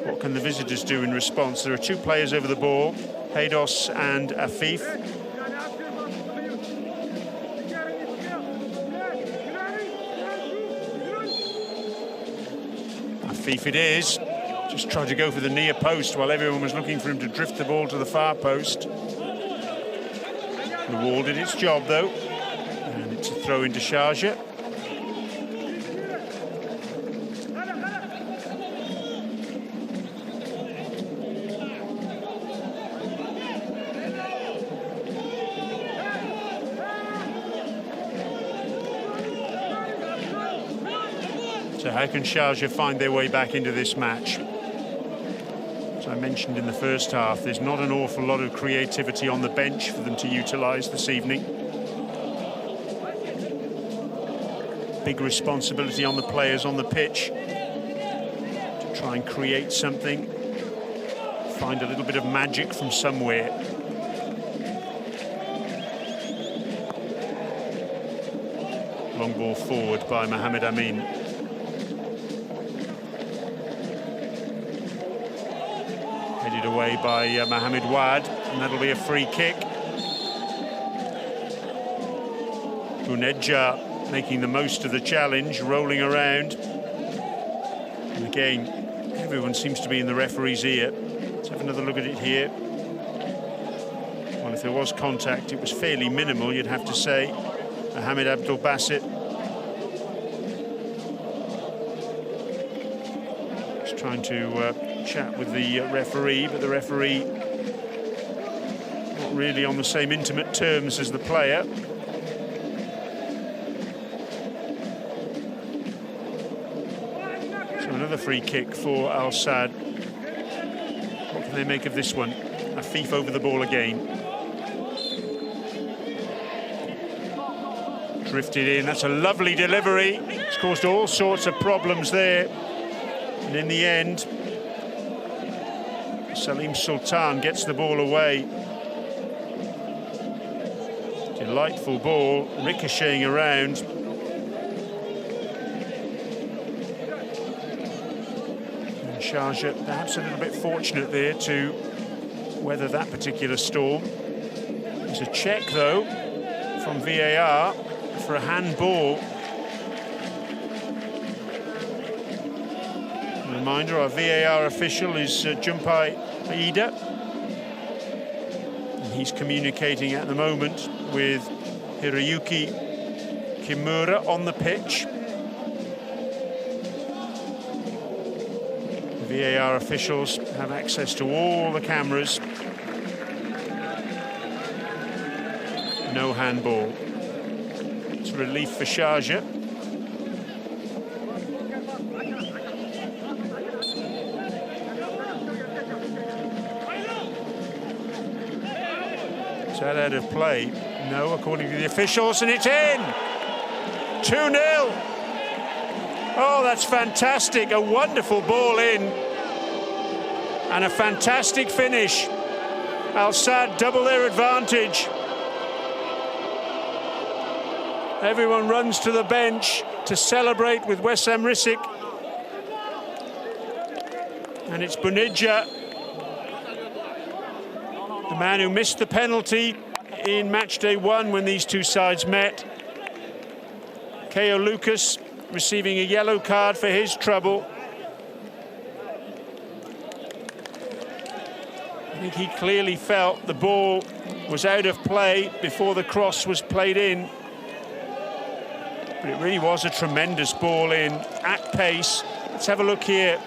What can the visitors do in response? There are two players over the ball, Haydos and Afif. Afif it is. Just tried to go for the near post while everyone was looking for him to drift the ball to the far post. The wall did its job though, and it's a throw into Sharjah. So how can Sharjah find their way back into this match? I mentioned in the first half, there's not an awful lot of creativity on the bench for them to utilise this evening. Big responsibility on the players on the pitch to try and create something, find a little bit of magic from somewhere. Long ball forward by Mohamed Amin. Headed away by Mohamed Wad, and that'll be a free kick. Bunedja making the most of the challenge, rolling around. And again, everyone seems to be in the referee's ear. Let's have another look at it here. Well, if there was contact, it was fairly minimal, you'd have to say. Mohamed Abdul Basit. Just trying to chat with the referee, but the referee not really on the same intimate terms as the player. So another free kick for Al Sadd. What can they make of this one? Afif over the ball again. Drifted in, that's a lovely delivery. It's caused all sorts of problems there. And in the end, Salim Sultan gets the ball away. Delightful ball, ricocheting around. And Sharjah perhaps a little bit fortunate there to weather that particular storm. There's a check, though, from VAR for a handball. A reminder, our VAR official is Junpai Aida. And he's communicating at the moment with Hiroyuki Kimura on the pitch. VAR officials have access to all the cameras. No handball. It's a relief for Sharjah. Is that out of play? No, according to the officials, and it's in! 2-0. Oh, that's fantastic. A wonderful ball in. And a fantastic finish. Al Sadd double their advantage. Everyone runs to the bench to celebrate with Wessam Risik. And it's Bunidja, the man who missed the penalty in match day 1 when these two sides met. Keo Lucas receiving a yellow card for his trouble. I think he clearly felt the ball was out of play before the cross was played in. But it really was a tremendous ball in, at pace. Let's have a look here.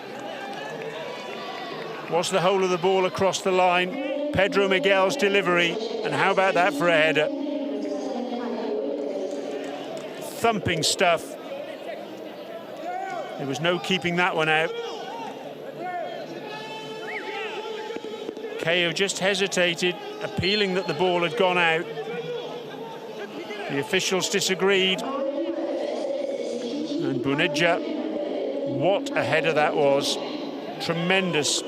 Was the whole of the ball across the line? Pedro Miguel's delivery, and how about that for a header? Thumping stuff. There was no keeping that one out. Keo just hesitated, appealing that the ball had gone out. The officials disagreed. And Bunidja, what a header that was. Tremendous.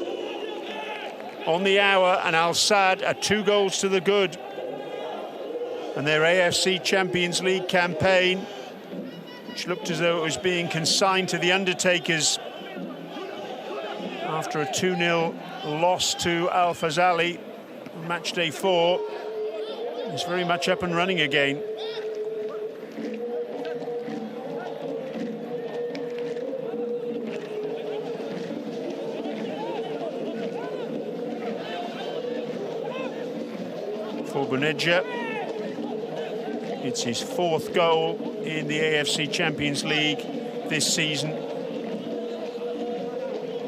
On the hour, and Al Sadd are 2 goals to the good. And their AFC Champions League campaign, which looked as though it was being consigned to the undertakers after a 2-0 loss to Al Fazali on match day 4, is very much up and running again. For Bunidja, it's his 4th goal in the AFC Champions League this season.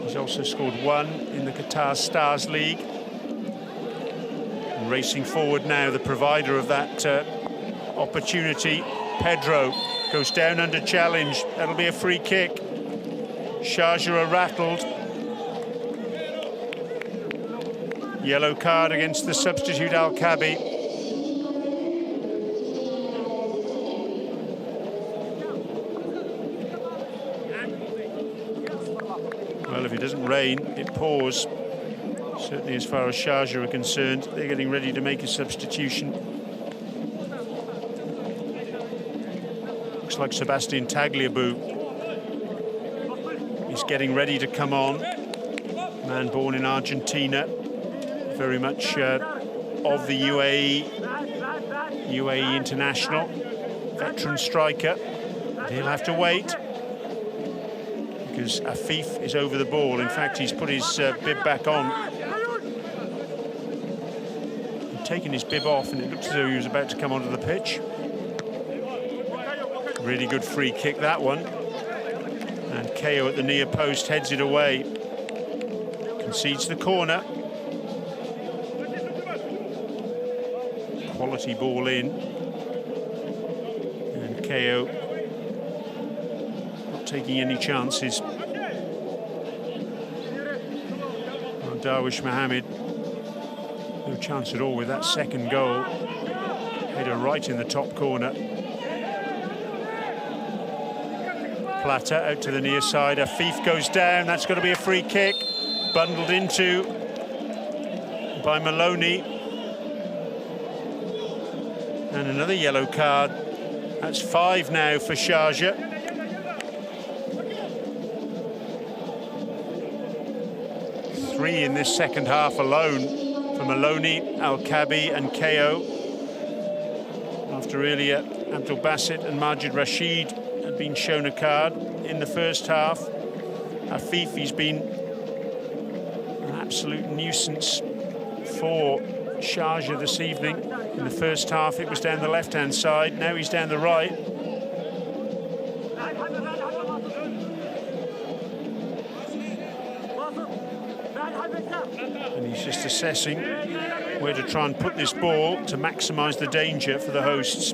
He's also scored 1 in the Qatar Stars League. And racing forward now, the provider of that opportunity, Pedro, goes down under challenge. That'll be a free kick. Sharjah are rattled. Yellow card against the substitute Al-Kabi. Well, if it doesn't rain, it pours. Certainly as far as Sharjah are concerned, they're getting ready to make a substitution. Looks like Sebastian Tagliabue is getting ready to come on. Man born in Argentina. Very much of the UAE international, veteran striker. But he'll have to wait because Afif is over the ball. In fact, he's put his bib back on. He'd taken his bib off, and it looked as though he was about to come onto the pitch. Really good free kick, that one. And Keo at the near post heads it away. Concedes the corner. Quality ball in, and Keo not taking any chances. Well, Darwish Mohammed, no chance at all with that second goal. Header right in the top corner. Plata out to the near side. Afif goes down. That's got to be a free kick. Bundled into by Maloney. And another yellow card. That's 5 now for Sharjah. 3 in this second half alone for Maloney, Al-Kabi and KO. After earlier, Abdul Basit and Majid Rashid had been shown a card in the first half. Afif, he's been an absolute nuisance for Sharjah this evening. In the first half, it was down the left-hand side. Now he's down the right. And he's just assessing where to try and put this ball to maximise the danger for the hosts.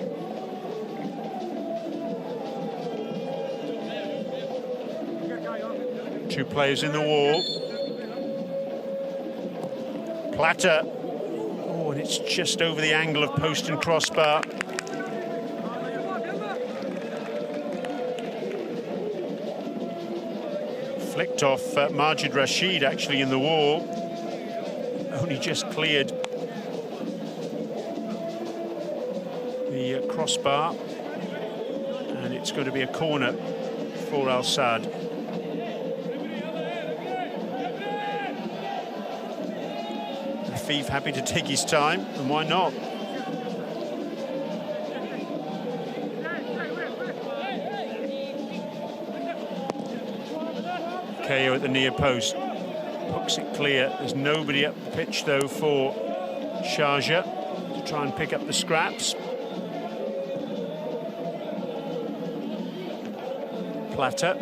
Two players in the wall. Platter. Oh, and it's just over the angle of post and crossbar. Flicked off Majid Rashid, actually, in the wall. Only just cleared the crossbar. And it's going to be a corner for Al Sadd. Afif happy to take his time, and why not? KO at the near post, hooks it clear. There's nobody up the pitch though for Sharjah to try and pick up the scraps. Platter.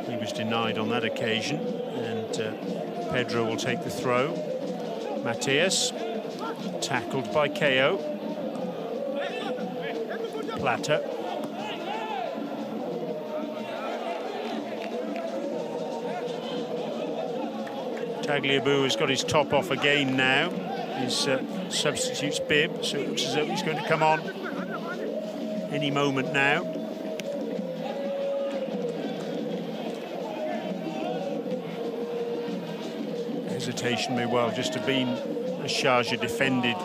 He was denied on that occasion, and Pedro will take the throw. Matthias, tackled by KO. Platter. Tagliabue has got his top off again now. His substitute's bib, so it looks as though he's going to come on any moment now. Hesitation may well just have been as Sharjah defended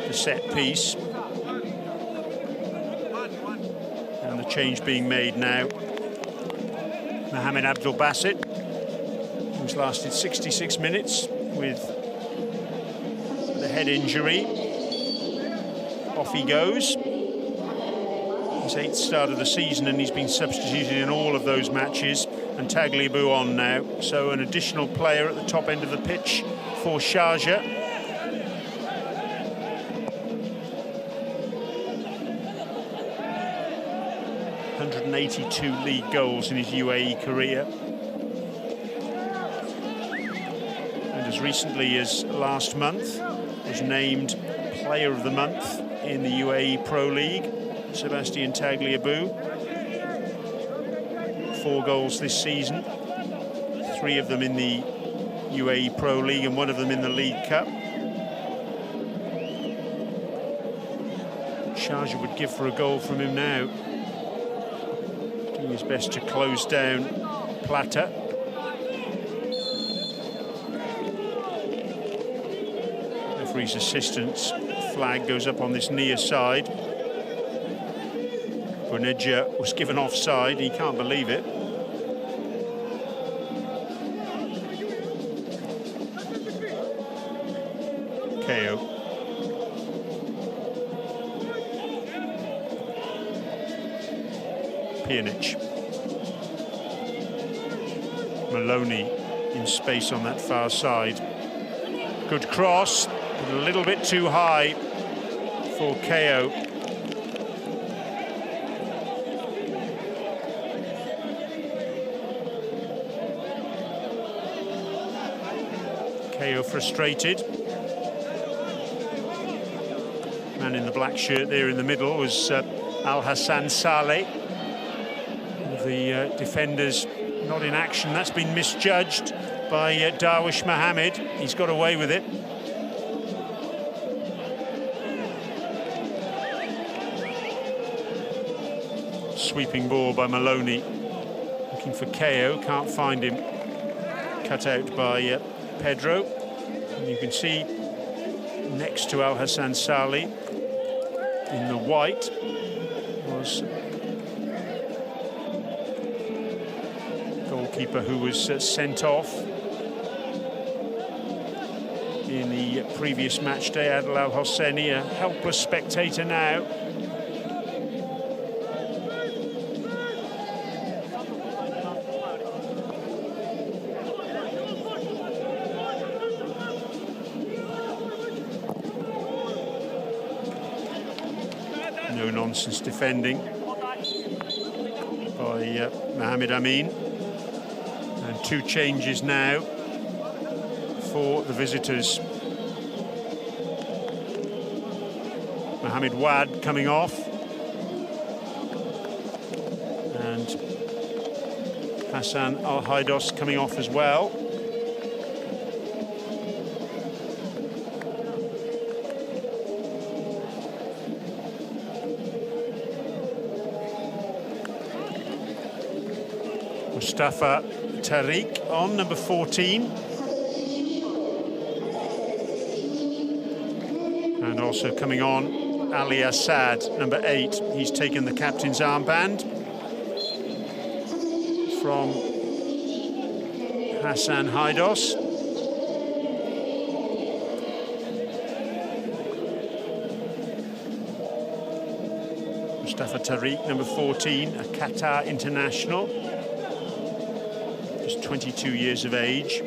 the set piece. And the change being made now. Mohamed Abdul Basit, who's lasted 66 minutes with the head injury. Off he goes. His 8th start of the season, and he's been substituted in all of those matches. And Tagliabue on now, so an additional player at the top end of the pitch for Sharjah. ...182 league goals in his UAE career. And as recently as last month, was named Player of the Month in the UAE Pro League, Sebastian Tagliabue. 4 goals this season, 3 of them in the UAE Pro League and 1 of them in the League Cup. Sharjah would give for a goal from him now. Doing his best to close down Platter. Referee's assistance flag goes up on this near side. Boneja was given offside, he can't believe it. KO. Pjanic. Maloney in space on that far side. Good cross, but a little bit too high for KO. KO frustrated. Man in the black shirt there in the middle was Al Hassan Saleh. One of the defenders not in action. That's been misjudged by Darwish Mohammed. He's got away with it. Sweeping ball by Maloney. Looking for KO, can't find him. Cut out by Pedro. And you can see next to Al Hassan Saleh in the white was keeper who was sent off in the previous match day, Adel Al-Hosseini, a helpless spectator now. No-nonsense defending by Mohamed Amin. And 2 changes now for the visitors. Mohamed Wad coming off. And Hassan Al-Haidos coming off as well. Mustafa Tariq on, number 14. And also coming on, Ali Assad, number 8. He's taken the captain's armband from Hassan Haidos. Mustafa Tariq, number 14, a Qatar international. 22 years of age.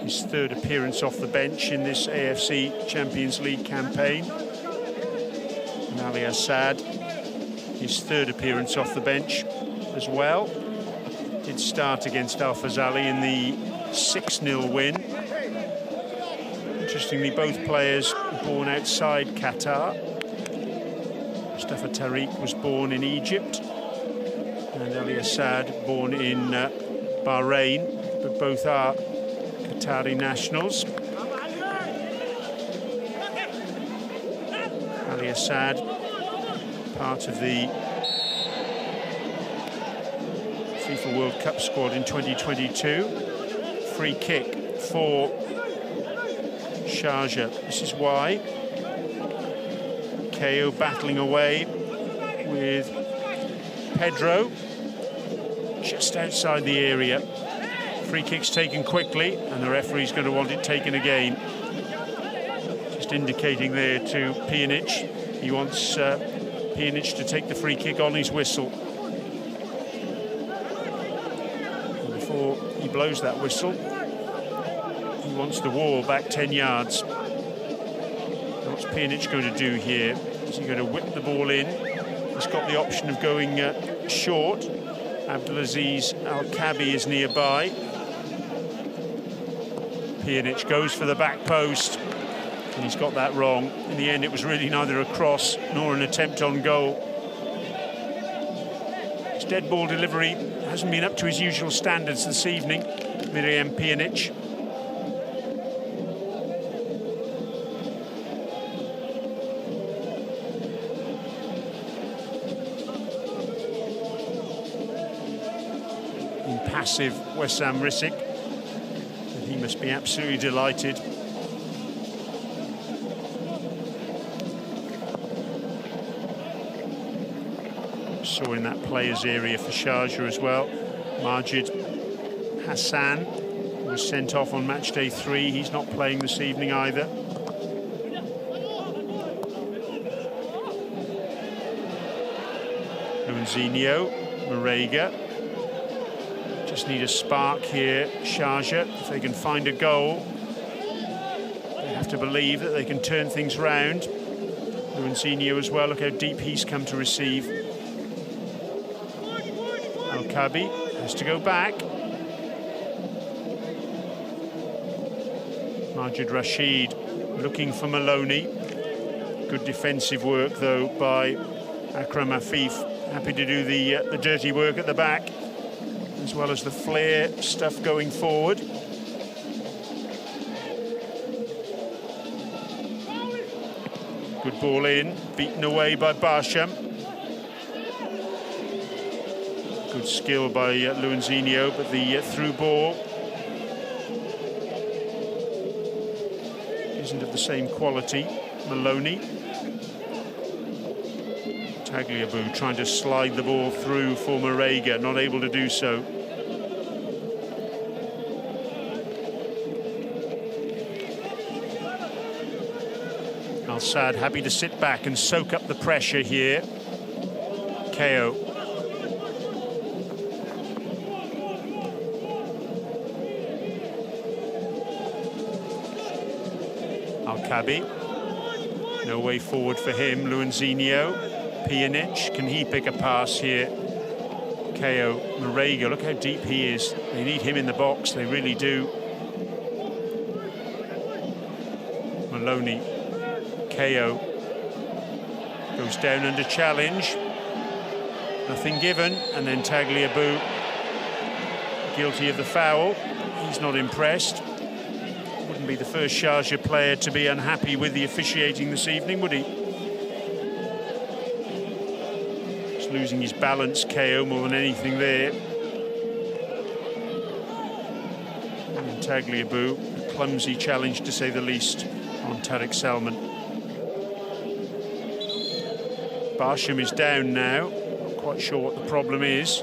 His 3rd appearance off the bench in this AFC Champions League campaign. And Ali Assad, his 3rd appearance off the bench as well. Did start against Al Fazali in the 6-0 win. Interestingly, both players born outside Qatar. Mustafa Tariq was born in Egypt, and Ali Assad born in Bahrain, but both are Qatari nationals. Ali Assad, part of the FIFA World Cup squad in 2022. Free kick for Sharjah. This is why. KO battling away with Pedro. Just outside the area. Free kick's taken quickly, and the referee's going to want it taken again. Just indicating there to Pjanic. He wants Pjanic to take the free kick on his whistle. And before he blows that whistle, he wants the wall back 10 yards. What's Pjanic going to do here? Is he going to whip the ball in? He's got the option of going short. Abdulaziz Al-Kabi is nearby. Pjanic goes for the back post, and he's got that wrong. In the end, it was really neither a cross nor an attempt on goal. His dead ball delivery hasn't been up to his usual standards this evening, Mirjam Pjanic. Passive Wessam Risic, and he must be absolutely delighted. Saw in that players area for Sharjah as well. Majid Hassan was sent off on match day 3. He's not playing this evening either. Luanzinho, Marega. Just need a spark here, Sharjah. If they can find a goal, they have to believe that they can turn things round. Luanzinho as well, look how deep he's come to receive. Al-Kabi has to go back. Majid Rashid looking for Maloney. Good defensive work though by Akram Afif. Happy to do the dirty work at the back, as well as the flair stuff going forward. Good ball in, beaten away by Barsham. Good skill by Luanzinho, but the through ball isn't of the same quality. Maloney Tagliabue trying to slide the ball through for Marega, not able to do so. Al Sadd happy to sit back and soak up the pressure here. KO. Al-Kabi. No way forward for him. Luanzinho. Pjanic, can he pick a pass here? KO. Marega, look how deep he is. They need him in the box, they really do. Maloney. KO. Goes down under challenge. Nothing given, and then Tagliabue guilty of the foul. He's not impressed. Wouldn't be the first Sharjah player to be unhappy with the officiating this evening, would he? Just losing his balance, KO, more than anything there. And Tagliabue, a clumsy challenge to say the least on Tariq Salman. Barsham is down now. Not quite sure what the problem is.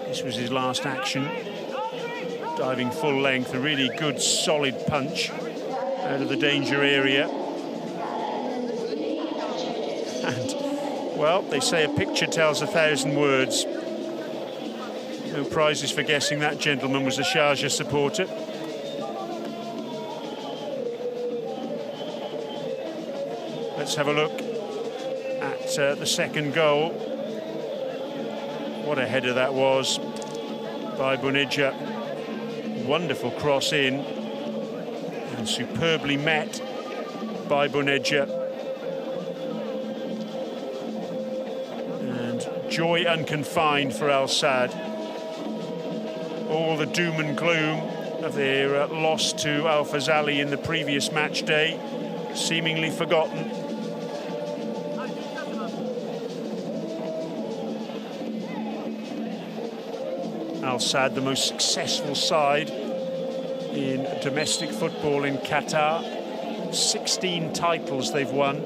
This was his last action. Diving full length, a really good solid punch out of the danger area. And, well, they say a picture tells 1,000 words. No prizes for guessing that gentleman was a Sharjah supporter. Let's have a look at the second goal. What a header that was by Bonedja. Wonderful cross in and superbly met by Bonedja. And joy unconfined for Al Sadd. All the doom and gloom of their loss to Al Fazali in the previous match day seemingly forgotten. Al Sadd, the most successful side in domestic football in Qatar. 16 titles they've won.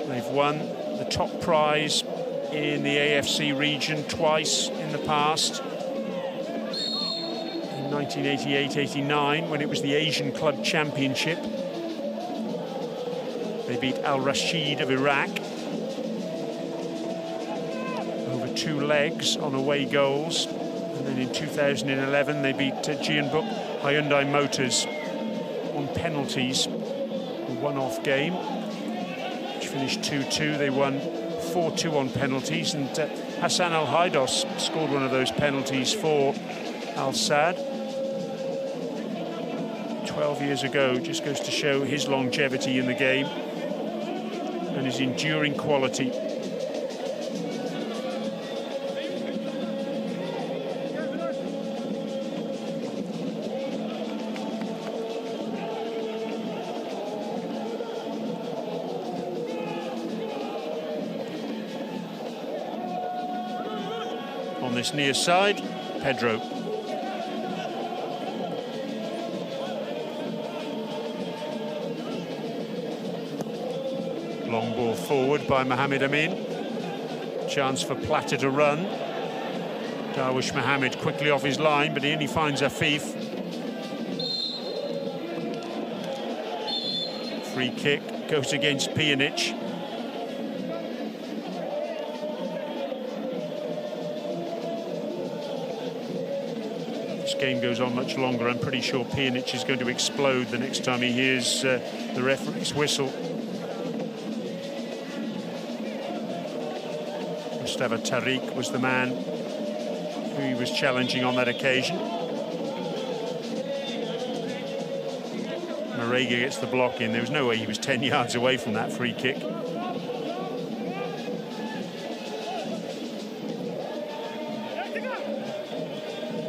They've won the top prize in the AFC region twice in the past. In 1988-89, when it was the Asian Club Championship. They beat Al Rashid of Iraq. 2 legs on away goals, and then in 2011 they beat Jeonbuk Hyundai Motors on penalties, a one-off game which finished 2-2. They won 4-2 on penalties, and Hassan Al Haidos scored one of those penalties for Al Sadd 12 years ago. Just goes to show his longevity in the game and his enduring quality. On this near side, Pedro. Long ball forward by Mohamed Amin. Chance for Plata to run. Darwish Mohamed quickly off his line, but he only finds Afif. Free kick goes against Pjanic. Game goes on much longer. I'm pretty sure Pjanic is going to explode the next time he hears the referee's whistle. Mustafa Tariq was the man who he was challenging on that occasion. Marega gets the block in. There was no way he was 10 yards away from that free kick.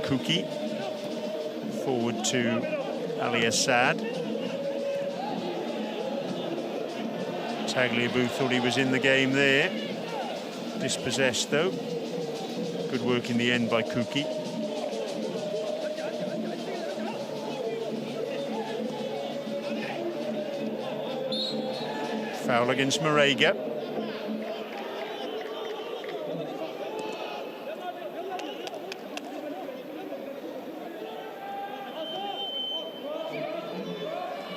Kuki. Forward to Ali Assad. Tagliabue thought he was in the game there. Dispossessed though. Good work in the end by Kuki. Foul against Marega.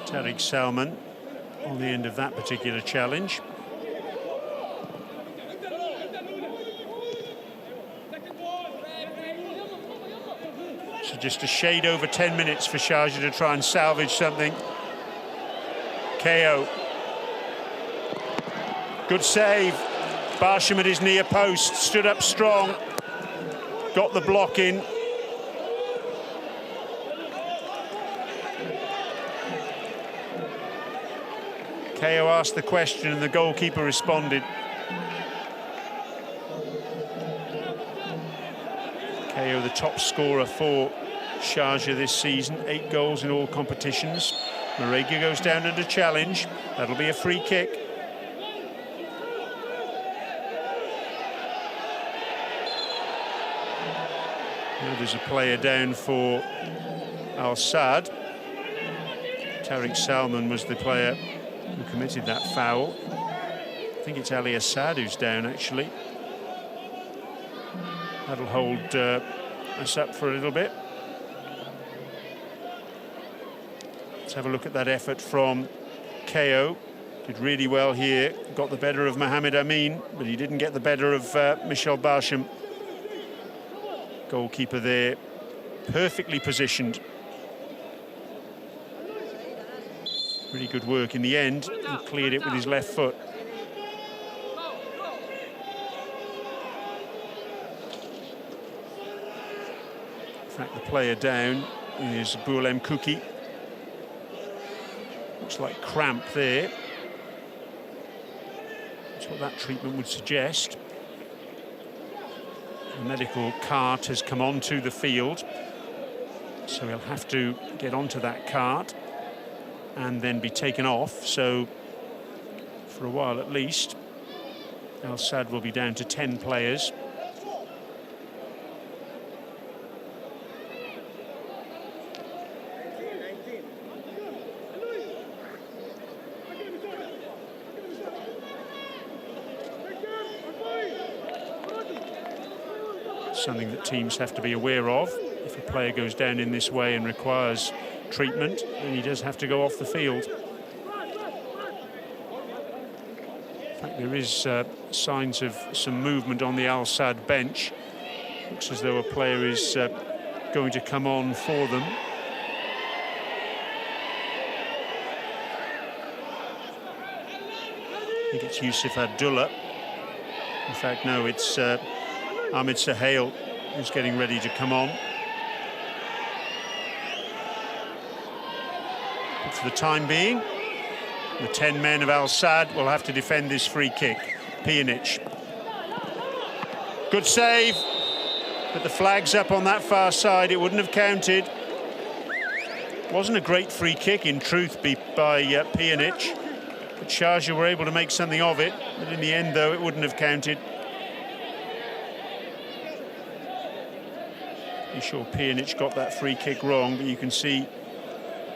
Tariq Salman on the end of that particular challenge. So just a shade over 10 minutes for Sharjah to try and salvage something. KO. Good save. Barsham at his near post, stood up strong, got the block in. KO asked the question and the goalkeeper responded. KO, the top scorer for Sharjah this season, 8 goals in all competitions. Marega goes down under challenge. That'll be a free kick. Now there's a player down for Al Sadd. Tariq Salman was the player who committed that foul. I think it's Ali Assad who's down, actually. That'll hold us up for a little bit. Let's have a look at that effort from KO. Did really well here. Got the better of Mohamed Amin, but he didn't get the better of Michel Barsham. Goalkeeper there, perfectly positioned. Really good work in the end. He cleared it with his left foot. In fact, the player down is Boulem Kuki. Looks like cramp there. That's what that treatment would suggest. The medical cart has come onto the field, so he'll have to get onto that cart and then be taken off. So for a while at least, Al Sadd will be down to 10 players. Something that teams have to be aware of. If a player goes down in this way and requires treatment, then he does have to go off the field. In fact, there is signs of some movement on the Al Sadd bench. Looks as though a player is going to come on for them. I think it's Yusuf Abdullah. In fact, no, it's Ahmed Sahel who's getting ready to come on. But for the time being, the 10 men of Al Sadd will have to defend this free kick. Pjanic. Good save, but the flag's up on that far side. It wouldn't have counted. Wasn't a great free kick, in truth, by Pjanic. But Sharjah were able to make something of it. But in the end, though, it wouldn't have counted. I'm sure Pjanic got that free kick wrong, but you can see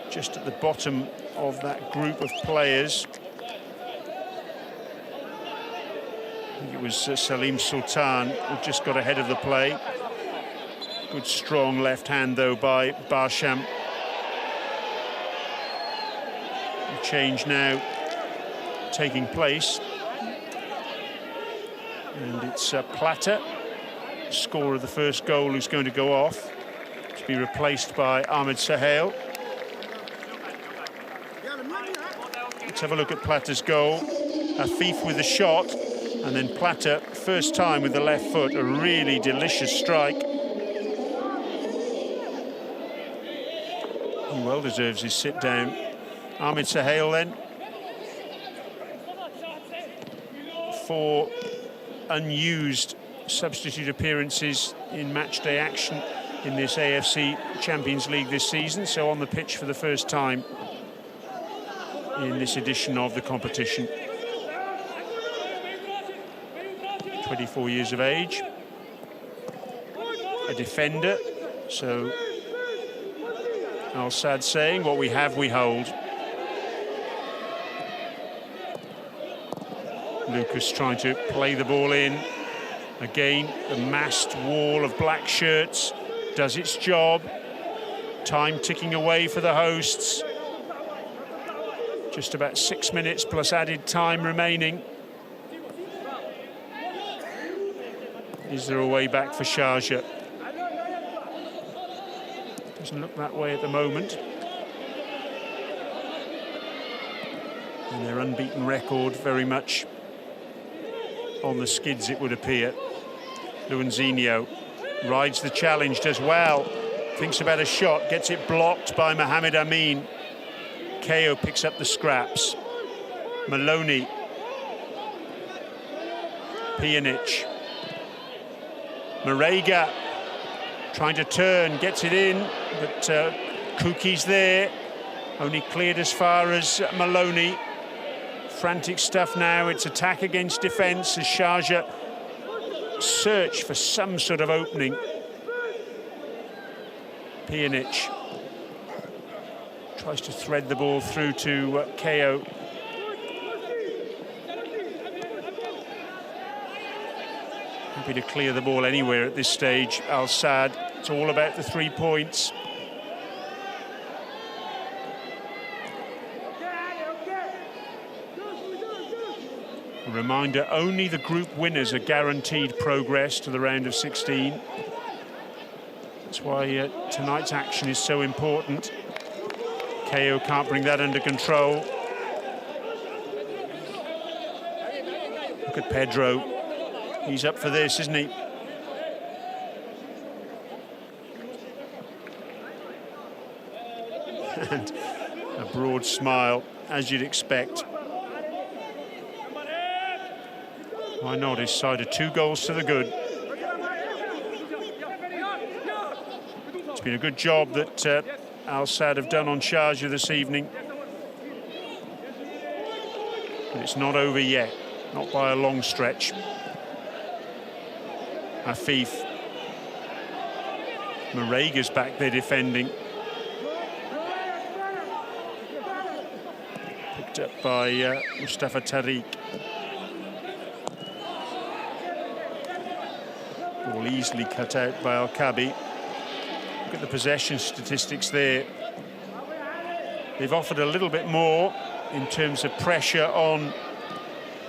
just at the bottom of that group of players, I think it was Salim Sultan who just got ahead of the play. Good strong left hand though by Barsham. The change now taking place, and it's Plata, scorer of the first goal, who's going to go off to be replaced by Ahmed Sahel. Let's have a look at Plata's goal. Afif with the shot, and then Plata, first time with the left foot, a really delicious strike. He well deserves his sit down. Ahmed Sahel then. 4 unused substitute appearances in matchday action in this AFC Champions League this season, so on the pitch for the first time in this edition of the competition. 24 years of age. a defender. So Al Sadd saying, what we have, we hold. Lucas trying to play the ball in. Again, the massed wall of black shirts does its job. Time ticking away for the hosts. Just about 6 minutes plus added time remaining. Is there a way back for Sharjah? Doesn't look that way at the moment. And their unbeaten record very much on the skids, it would appear. Luanzinho rides the challenge, does well. Thinks about a shot, gets it blocked by Mohamed Amin. KO picks up the scraps. Maloney. Pjanic. Marega trying to turn, gets it in, but Kuki's there. Only cleared as far as Maloney. Frantic stuff now. It's attack against defence as Sharjah search for some sort of opening. Pjanic tries to thread the ball through to KO. Happy to clear the ball anywhere at this stage, Al Sadd. It's all about the 3 points. A reminder, only the group winners are guaranteed progress to the round of 16. That's why tonight's action is so important. KO can't bring that under control. Look at Pedro. He's up for this, isn't he? And a broad smile, as you'd expect. Why not? His side are 2 goals to the good. It's been a good job that Al Sadd have done on Sharjah this evening. But it's not over yet, not by a long stretch. Afif. Marega's back there defending. Picked up by Mustafa Tariq. Ball easily cut out by Al-Kabi. Look at the possession statistics there. They've offered a little bit more in terms of pressure on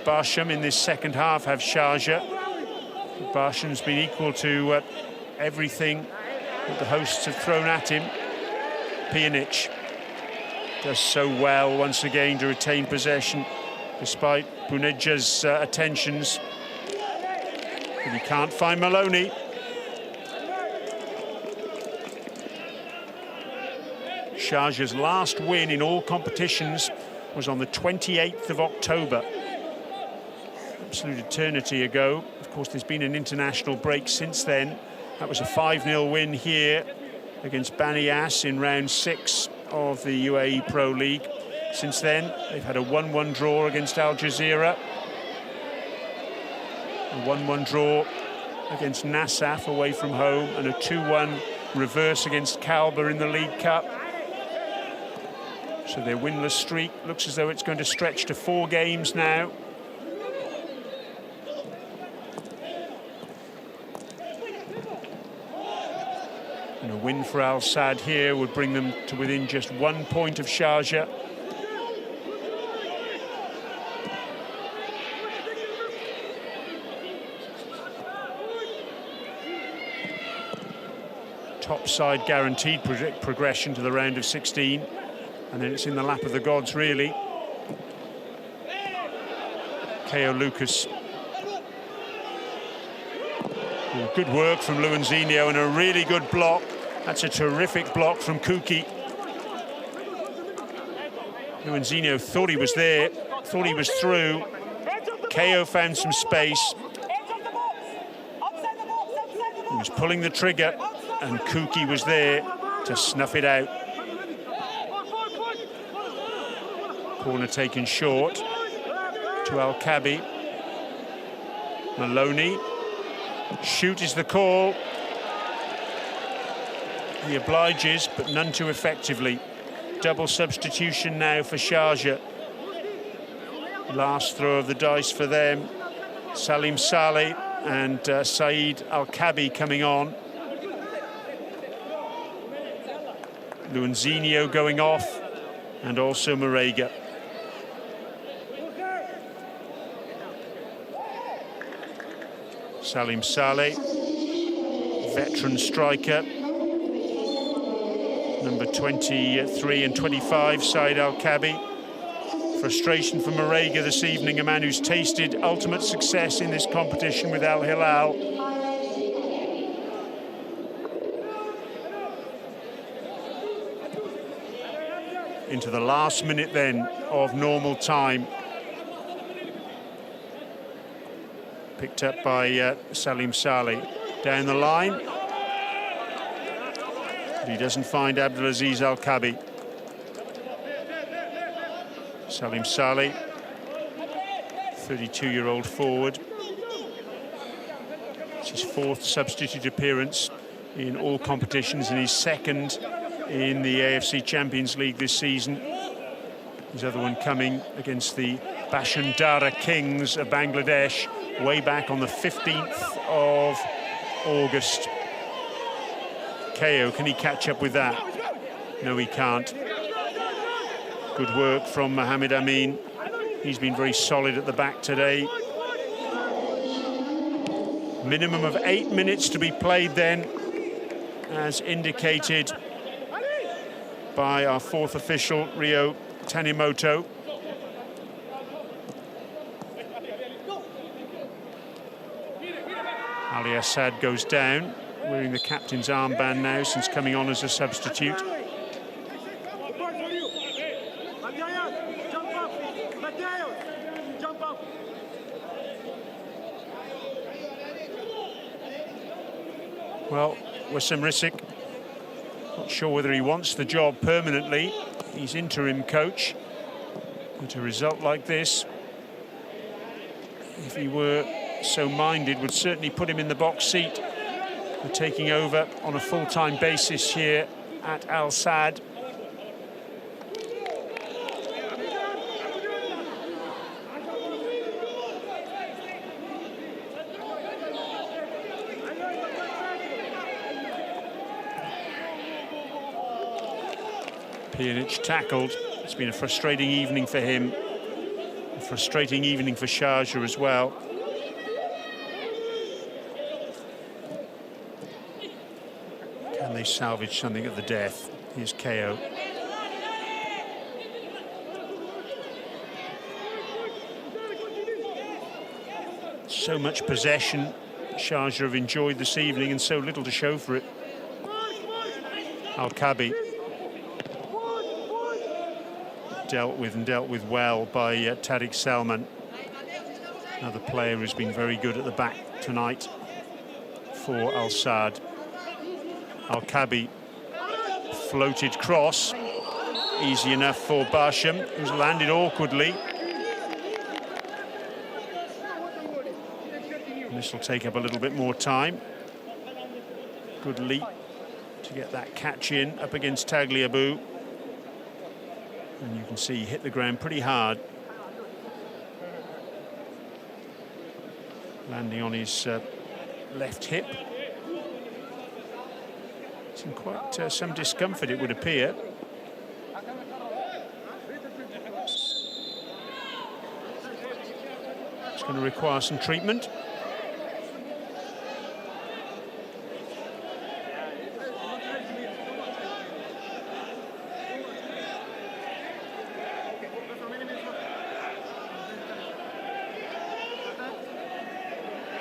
Barsham in this second half, have Sharjah. Barsham's been equal to everything that the hosts have thrown at him. Pjanic does so well once again to retain possession despite Buneja's attentions. But he can't find Maloney. Sharjah's last win in all competitions was on the 28th of October. Absolute eternity ago. Of course, there's been an international break since then. That was a 5-0 win here against Bani Yas in round 6 of the UAE Pro League. Since then, they've had a 1-1 draw against Al Jazeera. A 1-1 draw against Nassaf away from home, and a 2-1 reverse against Kalba in the League Cup. So their winless streak looks as though it's going to stretch to 4 games now. And a win for Al Sadd here would bring them to within just 1 point of Sharjah. Top side guaranteed progression to the round of 16, and then it's in the lap of the gods, really. KO Lucas. Good work from Luanzinho and a really good block. That's a terrific block from Kuki. Luanzinho thought he was there, thought he was through. KO found some space. He was pulling the trigger, and Kuki was there to snuff it out. Corner taken short to Al-Kabi. Maloney. Shoot is the call. He obliges, but none too effectively. Double substitution now for Sharjah. Last throw of the dice for them. Salim Saleh and Saeed Al-Kabi coming on. Luanzinho going off, and also Marega. Salim Saleh, veteran striker. Number 23 and 25, Saeed Al-Kabi. Frustration for Marega this evening, a man who's tasted ultimate success in this competition with Al Hilal. Into the last minute then of normal time. Picked up by Salim Saleh. Down the line. But he doesn't find Abdulaziz Al-Kabi. Salim Saleh, 32-year-old forward. It's his fourth substitute appearance in all competitions and his second in the AFC Champions League this season. His other one coming against the Bashundara Kings of Bangladesh way back on the 15th of August. KO, can he catch up with that? No, he can't. Good work from Mohamed Amin. He's been very solid at the back today. Minimum of 8 minutes to be played then, as indicated by our fourth official, Rio Tanimoto. Ali Assad goes down, wearing the captain's armband now since coming on as a substitute. Well, Wissam Risik, not sure whether he wants the job permanently. He's interim coach. But a result like this, if he were so minded, would certainly put him in the box seat for taking over on a full-time basis here at Al Sadd. Pjanic tackled. It's been a frustrating evening for him. A frustrating evening for Sharjah as well. Can they salvage something at the death? Here's KO. So much possession Sharjah have enjoyed this evening and so little to show for it. Al-Kabi. Dealt with well by Tariq Salman. Another player who's been very good at the back tonight for Al Sadd. Al-Kabi, floated cross, easy enough for Basham, who's landed awkwardly. And this will take up a little bit more time. Good leap to get that catch in up against Tagliabue. And you can see he hit the ground pretty hard. Landing on his left hip. It's in quite some discomfort, it would appear. It's going to require some treatment.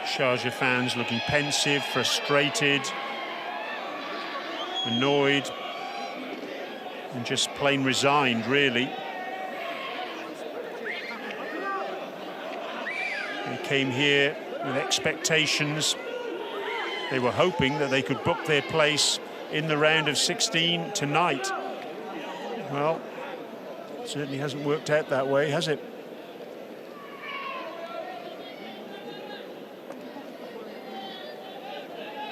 Sharjah fans looking pensive, frustrated, annoyed, and just plain resigned, really. They came here with expectations. They were hoping that they could book their place in the round of 16 tonight. Well, it certainly hasn't worked out that way, has it?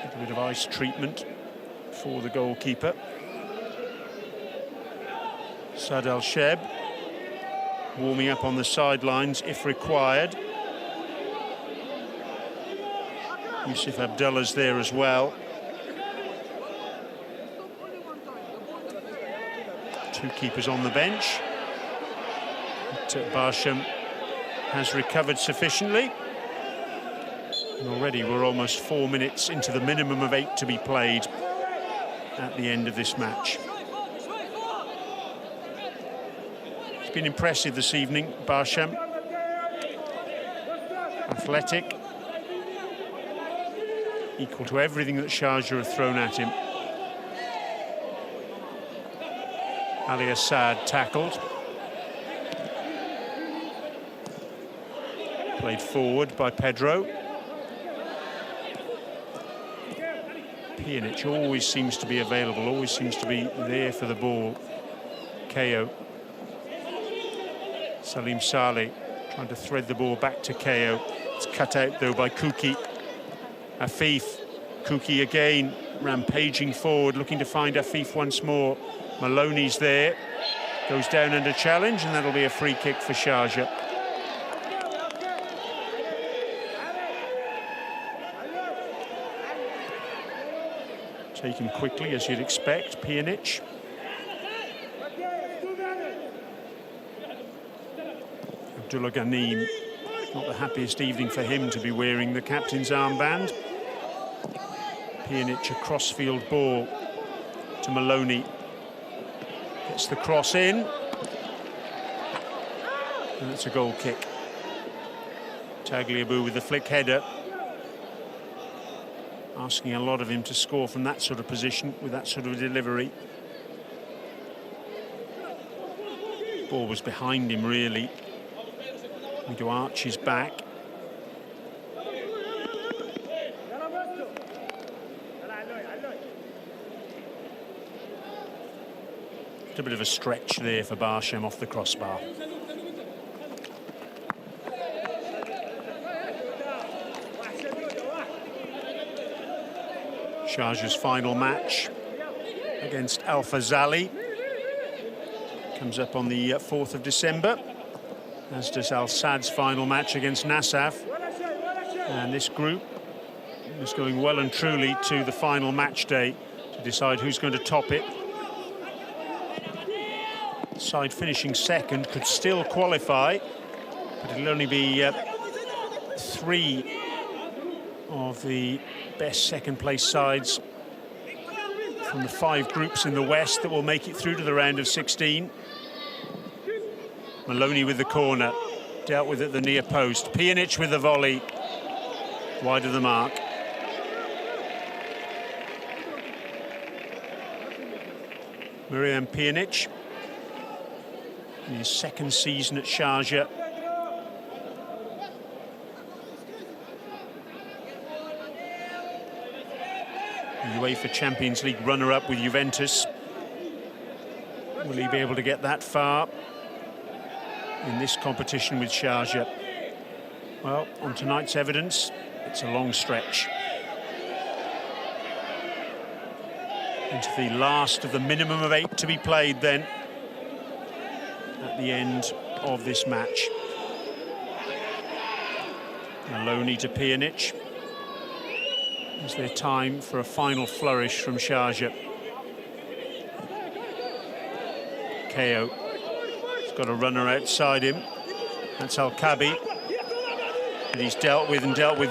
A bit of ice treatment for the goalkeeper. Saad Al-Sheb warming up on the sidelines if required. Yusuf Abdullah's there as well. Two keepers on the bench. But Barsham has recovered sufficiently. And already we're almost 4 minutes into the minimum of 8 to be played at the end of this match. It's been impressive this evening, Barsham. Athletic. Equal to everything that Sharjah have thrown at him. Ali Assad tackled. Played forward by Pedro. Pjanic always seems to be available, always seems to be there for the ball. KO. Salim Saleh trying to thread the ball back to KO. It's cut out though by Kuki. Afif. Kuki again rampaging forward, looking to find Afif once more. Maloney's there. Goes down under challenge, and that'll be a free kick for Sharjah. Taken quickly, as you'd expect, Pjanic. Abdullah Ghanim, not the happiest evening for him to be wearing the captain's armband. Pjanic, a crossfield ball to Maloney. Gets the cross in. And it's a goal kick. Tagliabue with the flick header. Asking a lot of him to score from that sort of position with that sort of delivery. Ball was behind him, really. Into Archie's back. A bit of a stretch there for Barsham off the crossbar. Sharjah's final match against Al Fazali comes up on the 4th of December, as does Al Saad's final match against Nassaf. And this group is going well and truly to the final match day to decide who's going to top it. Side finishing second could still qualify, but it'll only be 3 of the best second-place sides from the 5 groups in the West that will make it through to the round of 16. Maloney with the corner, dealt with at the near post. Pjanic with the volley, wide of the mark. Miriam Pjanic, in his second season at Sharjah. UEFA Champions League runner-up with Juventus. Will he be able to get that far in this competition with Sharjah? Well, on tonight's evidence, it's a long stretch. Into the last of the minimum of 8 to be played then at the end of this match. Maloney to Pjanic. Is there time for a final flourish from Sharjah? KO. He's got a runner outside him. That's Al-Kabi. And he's dealt with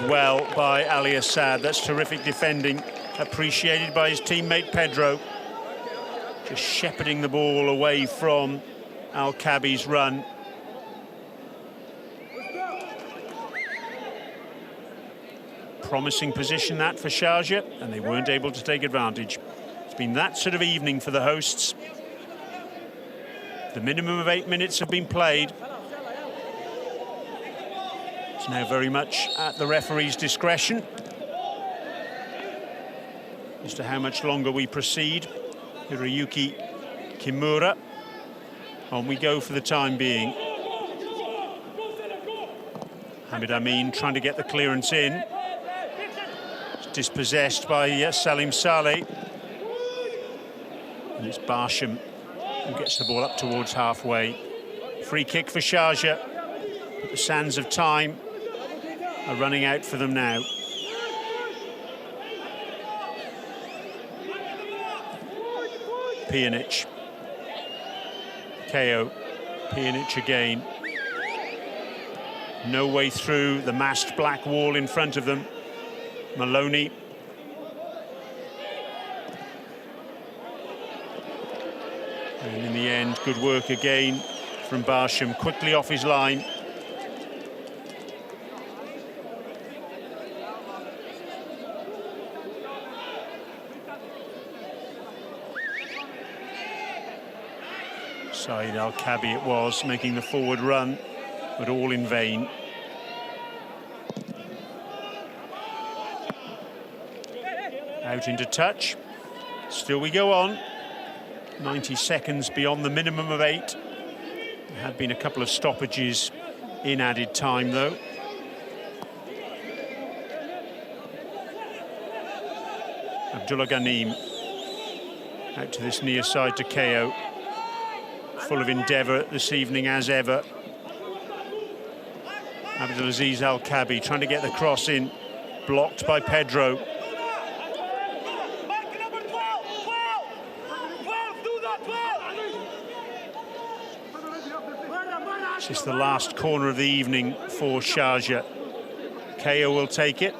well by Ali Assad. That's terrific defending, appreciated by his teammate Pedro. Just shepherding the ball away from Al-Kabi's run. Promising position that for Sharjah, and they weren't able to take advantage. It's been that sort of evening for the hosts. The minimum of 8 minutes have been played. It's now very much at the referee's discretion as to how much longer we proceed. Hiroyuki Kimura. On we go for the time being. Hamid Amin trying to get the clearance in. Dispossessed by Salim Saleh. And it's Barsham who gets the ball up towards halfway. Free kick for Sharjah. The sands of time are running out for them now. Pjanic. KO. Pjanic again. No way through the massed black wall in front of them. Maloney. And in the end, good work again from Barsham, quickly off his line. Saeed Al-Kabi it was, making the forward run, but all in vain. Out into touch. Still we go on. 90 seconds beyond the minimum of 8. There have been a couple of stoppages in added time, though. Abdullah Ghanim out to this near side to KO. Full of endeavour this evening as ever. Abdulaziz Al-Kabi trying to get the cross in, blocked by Pedro. This is the last corner of the evening for Sharjah. KO will take it.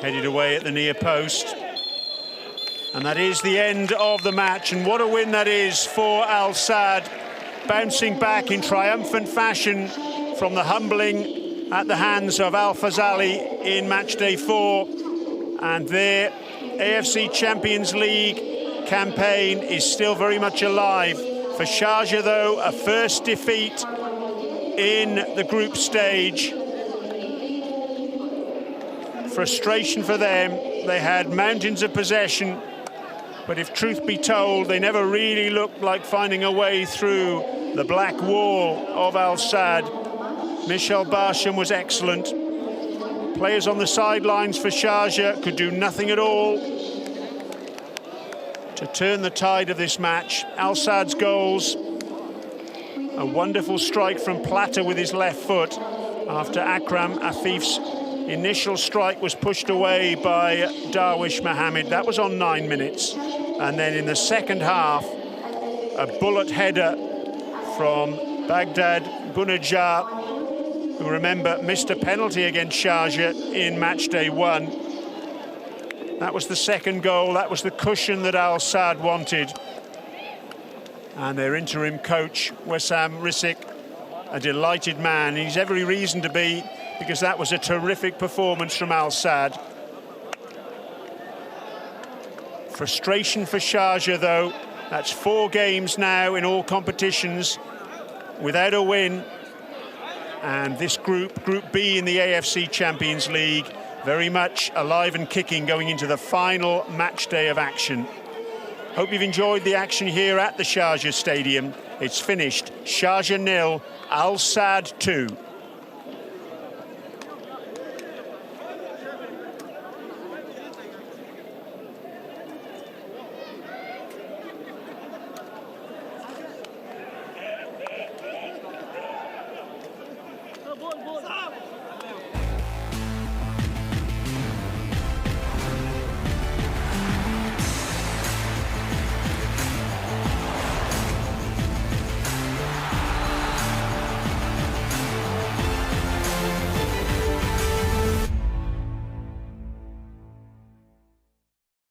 Headed away at the near post. And that is the end of the match. And what a win that is for Al Sadd. Bouncing back in triumphant fashion from the humbling at the hands of Al Fazali in match day 4. And their AFC Champions League campaign is still very much alive. For Sharjah, though, a first defeat in the group stage. Frustration for them. They had mountains of possession, but if truth be told, they never really looked like finding a way through the black wall of Al Sadd. Michel Barsham was excellent. Players on the sidelines for Sharjah could do nothing at all to turn the tide of this match. Al Sadd's goals, a wonderful strike from Plata with his left foot after Akram Afif's initial strike was pushed away by Darwish Mohammed. That was on 9 minutes. And then in the second half, a bullet header from Baghdad Bounedjah, who, remember, missed a penalty against Sharjah in match day 1. That was the second goal. That was the cushion that Al Sadd wanted. And their interim coach, Wessam Risik, a delighted man. He's every reason to be, because that was a terrific performance from Al Sadd. Frustration for Sharjah, though. That's 4 games now in all competitions without a win. And this group, Group B in the AFC Champions League, very much alive and kicking going into the final match day of action. Hope you've enjoyed the action here at the Sharjah Stadium. It's finished. Sharjah 0, Al Sadd 2. Ball.